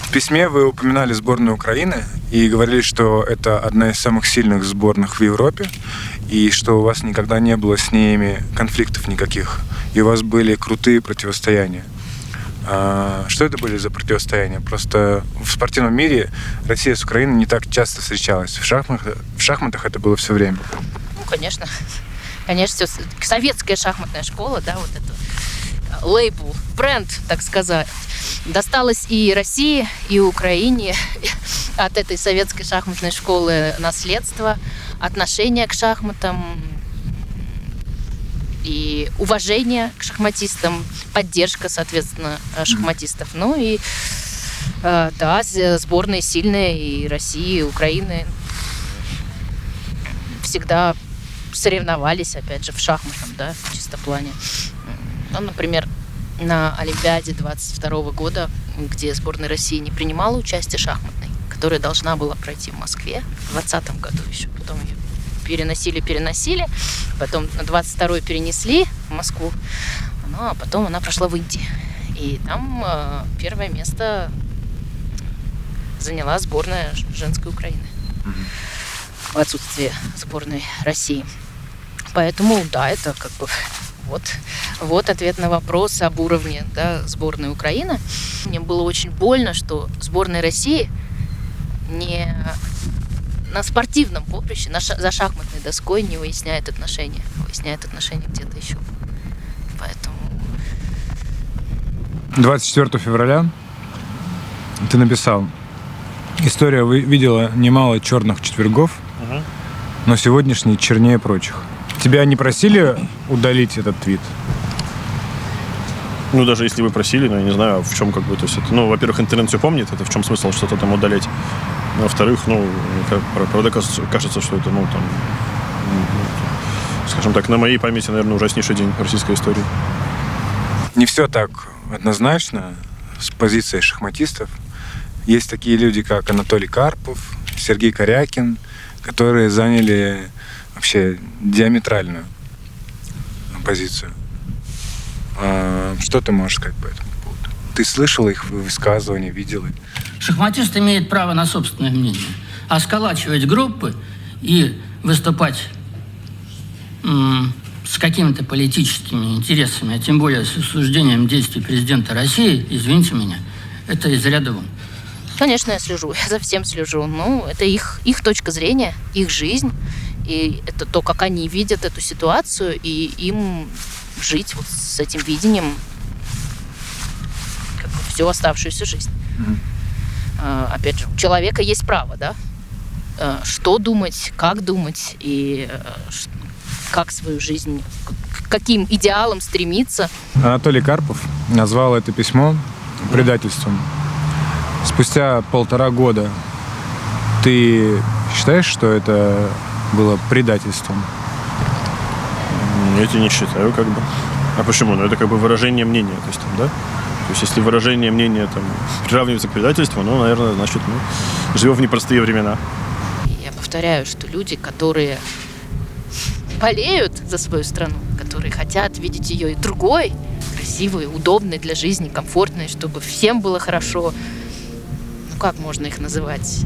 В письме вы упоминали сборную Украины и говорили, что это одна из самых сильных сборных в Европе, и что у вас никогда не было с ними конфликтов никаких, и у вас были крутые противостояния. Что это были за противостояния? Просто в спортивном мире Россия с Украиной не так часто встречалась. В шахматах это было все время. Ну, конечно. Конечно, советская шахматная школа, да, вот это лейбл, бренд, так сказать, досталось и России, и Украине от этой советской шахматной школы наследство, отношение к шахматам и уважение к шахматистам, поддержка, соответственно, шахматистов. Ну и да, сборные сильные и России, и Украины всегда соревновались, опять же, в шахматном, да, чисто плане. Ну, например, на Олимпиаде 22 года, где сборная России не принимала участие шахматной, которая должна была пройти в Москве в 2020 году еще, потом ее переносили, потом на 22-й перенесли в Москву, ну, а потом она прошла в Индии. И там первое место заняла сборная женской Украины в отсутствие сборной России. Поэтому, да, это как бы вот ответ на вопрос об уровне, да, сборной Украины. Мне было очень больно, что сборная России не на спортивном поприще, за шахматной доской не выясняет отношения. Выясняет отношения где-то еще. Поэтому... 24 февраля ты написал: история видела немало черных четвергов, но сегодняшний чернее прочих. Тебя не просили удалить этот твит? Ну, даже если вы просили, ну, я не знаю, в чем как бы, то есть это, ну, во-первых, интернет все помнит, это в чем смысл что-то там удалять. Во-вторых, ну, правда, кажется, что это, ну, там, скажем так, на моей памяти, наверное, ужаснейший день российской истории. Не все так однозначно с позиции шахматистов. Есть такие люди, как Анатолий Карпов, Сергей Корякин, которые заняли вообще диаметральную позицию. Что ты можешь сказать по этому поводу? Ты слышал их высказывания, видел их? Шахматист имеет право на собственное мнение. А сколачивать группы и выступать с какими-то политическими интересами, а тем более с осуждением действий президента России, извините меня, это из ряда вон. Конечно, я слежу, я за всем слежу. Ну, это их точка зрения, их жизнь. И это то, как они видят эту ситуацию, и им жить вот с этим видением как бы всю оставшуюся жизнь. Опять же, у человека есть право, да? Что думать, как думать, и как свою жизнь, к каким идеалам стремиться. Анатолий Карпов назвал это письмо предательством. Спустя 1,5 года ты считаешь, что это было предательством? Нет, я не считаю, как бы. А почему? Ну, это как бы выражение мнения, то есть, там, да? То есть, если выражение мнения там приравнивается к предательству, ну, наверное, значит, мы живем в непростые времена. Я повторяю, что люди, которые болеют за свою страну, которые хотят видеть ее и другой, красивой, удобной для жизни, комфортной, чтобы всем было хорошо, ну, как можно их называть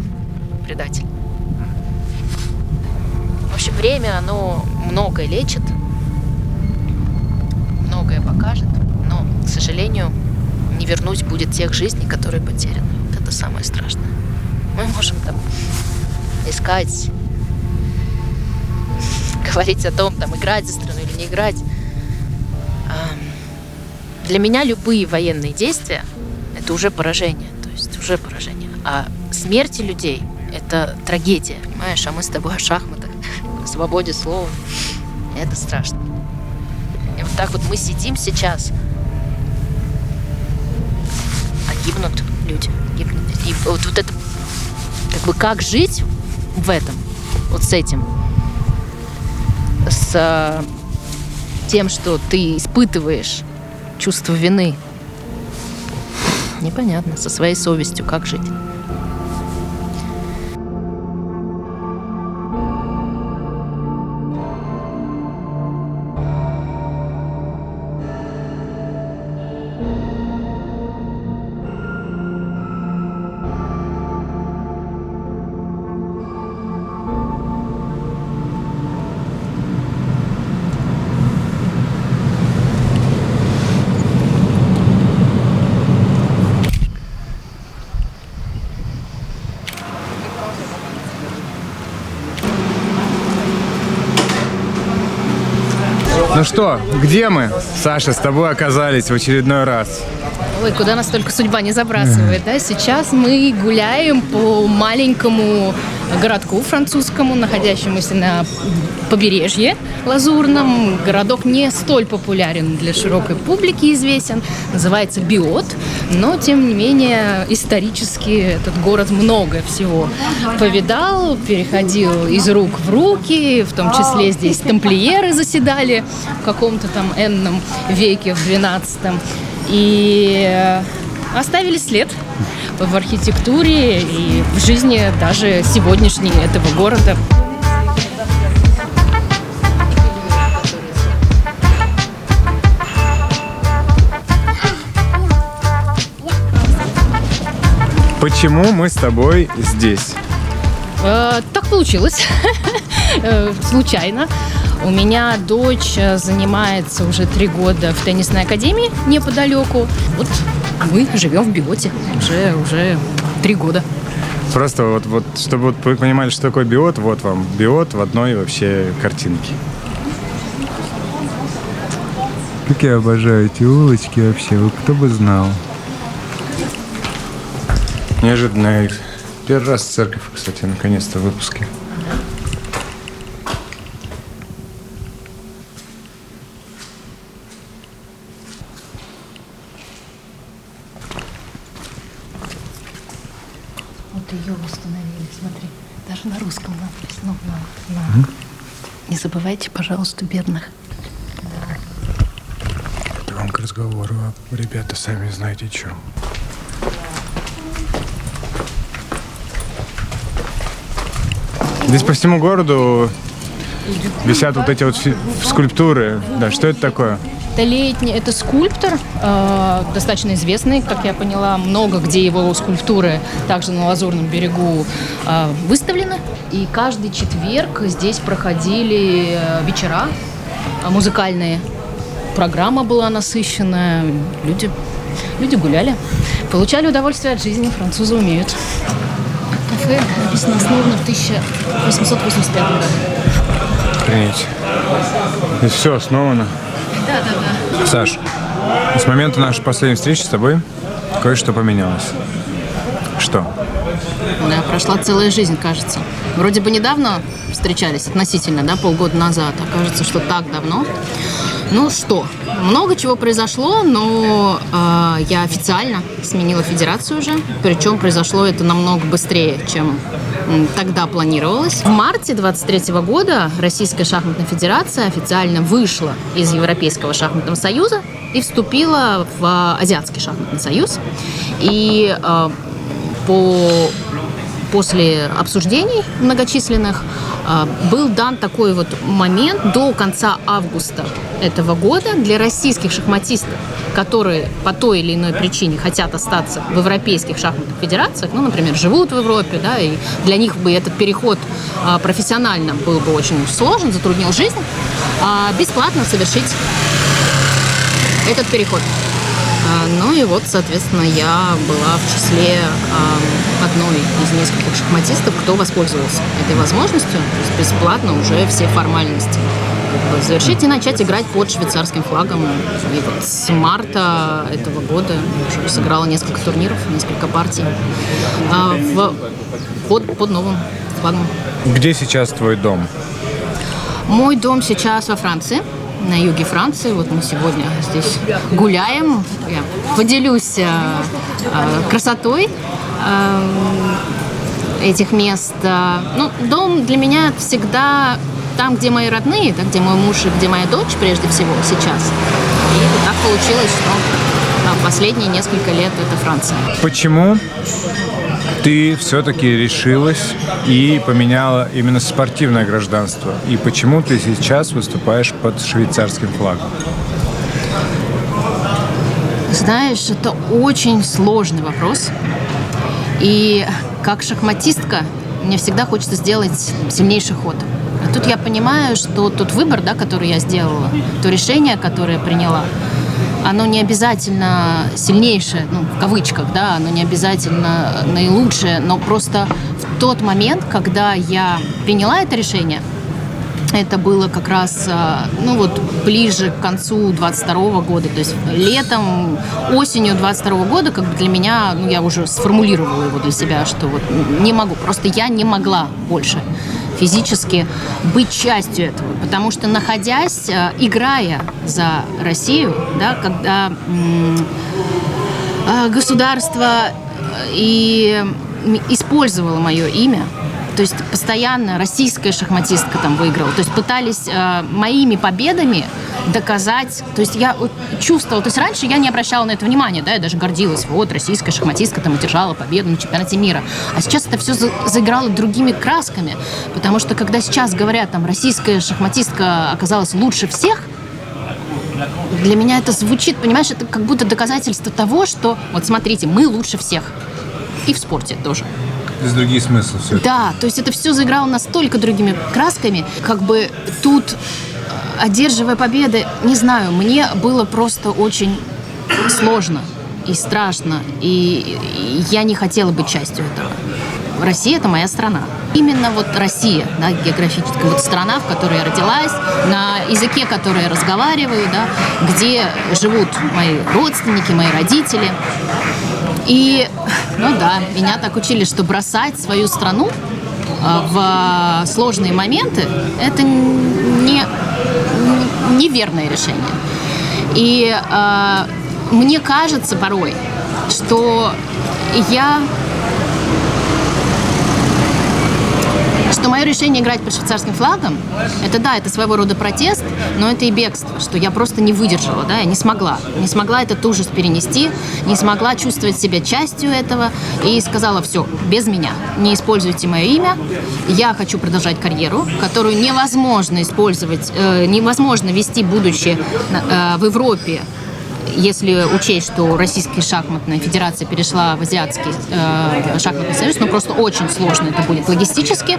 предателями? В общем, время, оно многое лечит, многое покажет, но, к сожалению, не вернуть будет тех жизней, которые потеряны. Вот это самое страшное. Мы можем там искать, говорить о том, там, играть за страну или не играть. Для меня любые военные действия – это уже поражение, то есть уже поражение. А смерти людей – это трагедия, понимаешь? А мы с тобой о шахматах, о свободе слова. Это страшно. И вот так вот мы сидим сейчас, а гибнут люди. И вот это, как бы, как жить в этом, вот с этим, с тем, что ты испытываешь чувство вины. Непонятно, со своей совестью как жить. Ну что, где мы, Саша, с тобой оказались в очередной раз? Ой, куда нас только судьба не забрасывает, да? Сейчас мы гуляем по маленькому городку французскому, находящемуся на побережье Лазурном. Городок не столь популярен для широкой публики, известен. Называется Биот, но, тем не менее, исторически этот город много всего повидал, переходил из рук в руки, в том числе здесь тамплиеры заседали в каком-то там энном веке, в 12-м. И оставили след в архитектуре и в жизни даже сегодняшней этого города. Почему мы с тобой здесь? Так получилось. Случайно. У меня дочь занимается уже 3 года в теннисной академии неподалеку. Вот мы живем в Биоте уже 3 года. Просто вот чтобы вы понимали, что такое Биот, вот вам Биот в одной вообще картинке. Как я обожаю эти улочки вообще, вот кто бы знал. Неожиданно. Первый раз церковь, кстати, наконец-то в выпуске. Вот ее установили, смотри. Даже на русском надпись. Не забывайте, пожалуйста, бедных. Это вам к разговору, а ребята сами знаете, что. Здесь по всему городу висят вот эти вот скульптуры. Да, что это такое? Это скульптор, достаточно известный, как я поняла, много где его скульптуры также на Лазурном берегу выставлены. И каждый четверг здесь проходили вечера музыкальные. Программа была насыщенная, люди гуляли, получали удовольствие от жизни, французы умеют. Кафе написано основано в 1885 году. Охренеть. Здесь все основано. Да. Саш, с момента нашей последней встречи с тобой кое-что поменялось. Что? Да, прошла целая жизнь, кажется. Вроде бы недавно встречались, относительно, да, полгода назад. А кажется, что так давно. Ну что, много чего произошло, но я официально сменила федерацию уже. Причем произошло это намного быстрее, чем тогда планировалось. В марте 23 года Российская шахматная федерация официально вышла из Европейского шахматного союза и вступила в Азиатский шахматный союз. И после обсуждений многочисленных был дан такой вот момент до конца августа этого года для российских шахматистов, которые по той или иной причине хотят остаться в европейских шахматных федерациях, ну, например, живут в Европе, да, и для них бы этот переход профессионально был бы очень сложен, затруднил жизнь, бесплатно совершить этот переход. Ну и вот, соответственно, я была в числе одной из нескольких шахматистов, кто воспользовался этой возможностью, то есть бесплатно уже все формальности завершить и начать играть под швейцарским флагом. И вот с марта этого года я уже сыграла несколько турниров, несколько партий под новым флагом. Где сейчас твой дом? Мой дом сейчас во Франции, на юге Франции. Вот мы сегодня здесь гуляем. Я поделюсь красотой этих мест. Ну, дом для меня всегда там, где мои родные, там, где мой муж и где моя дочь, прежде всего, сейчас. И вот так получилось, что последние несколько лет это Франция. Почему ты все-таки решилась и поменяла именно спортивное гражданство? И почему ты сейчас выступаешь под швейцарским флагом? Знаешь, это очень сложный вопрос. И как шахматистка мне всегда хочется сделать сильнейший ход. А тут я понимаю, что тот выбор, да, который я сделала, то решение, которое я приняла, оно не обязательно сильнейшее, ну, в кавычках, да, оно не обязательно наилучшее, но просто в тот момент, когда я приняла это решение, это было как раз, ну вот, ближе к концу 22 года, то есть летом, осенью 22 года, как бы для меня, ну, я уже сформулировала его для себя, что вот не могу, просто я не могла больше физически быть частью этого, потому что, находясь, играя за Россию, да, когда государство и использовало мое имя, то есть постоянно российская шахматистка там выиграла, то есть пытались моими победами доказать, то есть я чувствовала, то есть раньше я не обращала на это внимания, да, я даже гордилась, вот, российская шахматистка там одержала победу на чемпионате мира, а сейчас это все заиграло другими красками, потому что когда сейчас говорят, там, российская шахматистка оказалась лучше всех, для меня это звучит, понимаешь, это как будто доказательство того, что, вот смотрите, мы лучше всех, и в спорте тоже. То есть другие смыслы все. Да, то есть это все заиграло настолько другими красками, как бы тут, одерживая победы, не знаю, мне было просто очень сложно и страшно, и я не хотела быть частью этого. Россия — это моя страна. Именно вот Россия, да, географическая, вот страна, в которой я родилась, на языке, который я разговариваю, да, где живут мои родственники, мои родители. И, ну да, меня так учили, что бросать свою страну в сложные моменты – это неверное решение. И мне кажется порой, что мое решение играть под швейцарским флагом, это да, это своего рода протест, но это и бегство, что я просто не выдержала, да, я не смогла этот ужас перенести, не смогла чувствовать себя частью этого и сказала: все, без меня, не используйте мое имя, я хочу продолжать карьеру, которую невозможно использовать, невозможно вести, будучи в Европе, если учесть, что Российская шахматная федерация перешла в Азиатский шахматный союз, ну просто очень сложно это будет логистически.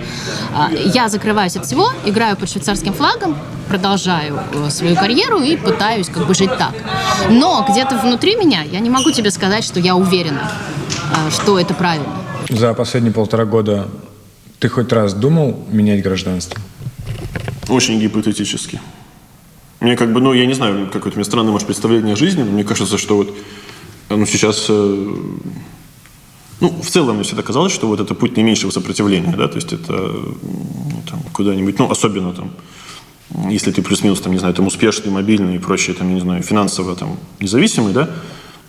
Я закрываюсь от всего, играю под швейцарским флагом, продолжаю свою карьеру и пытаюсь как бы жить так. Но где-то внутри меня я не могу тебе сказать, что я уверена, что это правильно. За последние 1,5 года ты хоть раз думал менять гражданство? Очень гипотетически. Мне как бы, ну, я не знаю, какое-то мне странное, может, представление о жизни, но мне кажется, что вот, ну, сейчас, ну, в целом мне всегда казалось, что вот это путь наименьшего сопротивления, да, то есть это, ну, там, куда-нибудь, ну, особенно там, если ты плюс-минус, там, не знаю, там, успешный, мобильный и прочее, там, не знаю, финансово, там, независимый, да,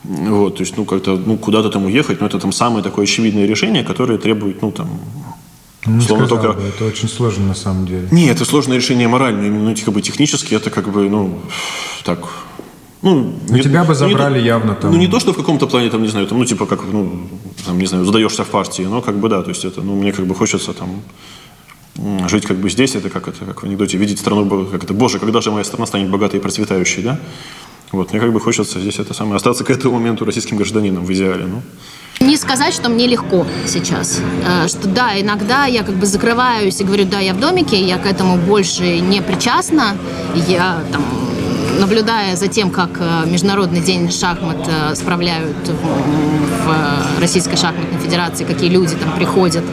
вот, то есть, ну, как-то, ну, куда-то там уехать, ну, это там самое такое очевидное решение, которое требует, ну, там, только... Это очень сложно на самом деле. Нет, это сложное решение моральное, ну, как бы технически это как бы, ну, так, ну... Тебя бы забрали явно там. Ну, не то, что в каком-то плане, там, не знаю, там, ну, типа, как, ну, там, не знаю, задаешься в партии, но как бы, да, то есть это, ну, мне как бы хочется там жить как бы здесь, это как в анекдоте, видеть страну, как это, боже, когда же моя страна станет богатой и процветающей, да? Вот, мне как бы хочется здесь это самое, остаться к этому моменту российским гражданином в идеале, ну. Не сказать, что мне легко сейчас. Что да, иногда я как бы закрываюсь и говорю: да, я в домике, я к этому больше не причастна, я там наблюдая за тем, как Международный день шахмат справляют в Российской шахматной федерации, какие люди там приходят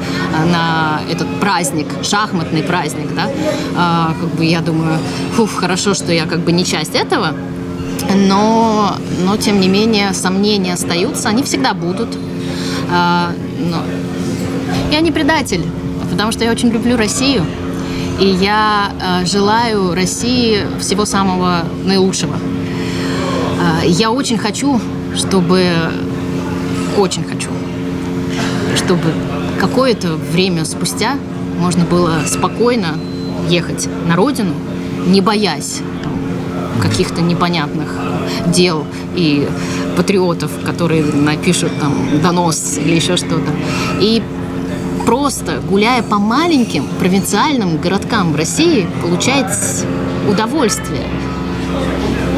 на этот праздник, шахматный праздник, да, как бы я думаю, хорошо, что я как бы не часть этого, но тем не менее сомнения остаются, они всегда будут. Я не предатель, потому что я очень люблю Россию. И я желаю России всего самого наилучшего. Я очень хочу, чтобы какое-то время спустя можно было спокойно ехать на родину, не боясь каких-то непонятных дел и патриотов, которые напишут там донос или еще что-то. И просто гуляя по маленьким провинциальным городкам в России, получать удовольствие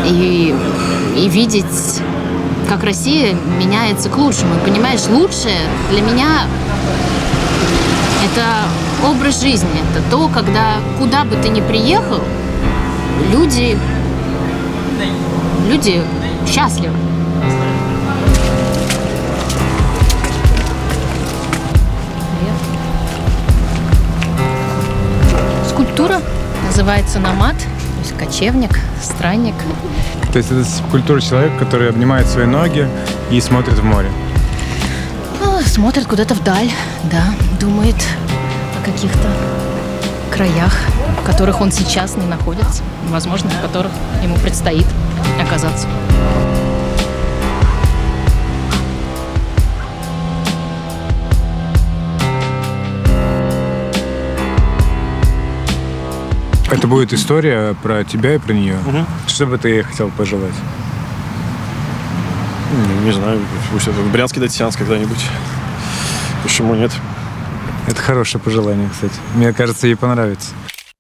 и видеть, как Россия меняется к лучшему. И понимаешь, лучшее для меня это образ жизни, это то, когда куда бы ты ни приехал, люди счастливы. Скульптура называется намад, то есть кочевник, странник. То есть это скульптура человека, который обнимает свои ноги и смотрит в море. Смотрит куда-то вдаль, да, думает о каких-то краях, в которых он сейчас не находится, возможно, в которых ему предстоит оказаться. Это будет история про тебя и про нее. Что бы ты ей хотел пожелать? Не знаю, пусть это в Брянске дать сеанс когда-нибудь. Почему нет? Это хорошее пожелание, кстати. Мне кажется, ей понравится.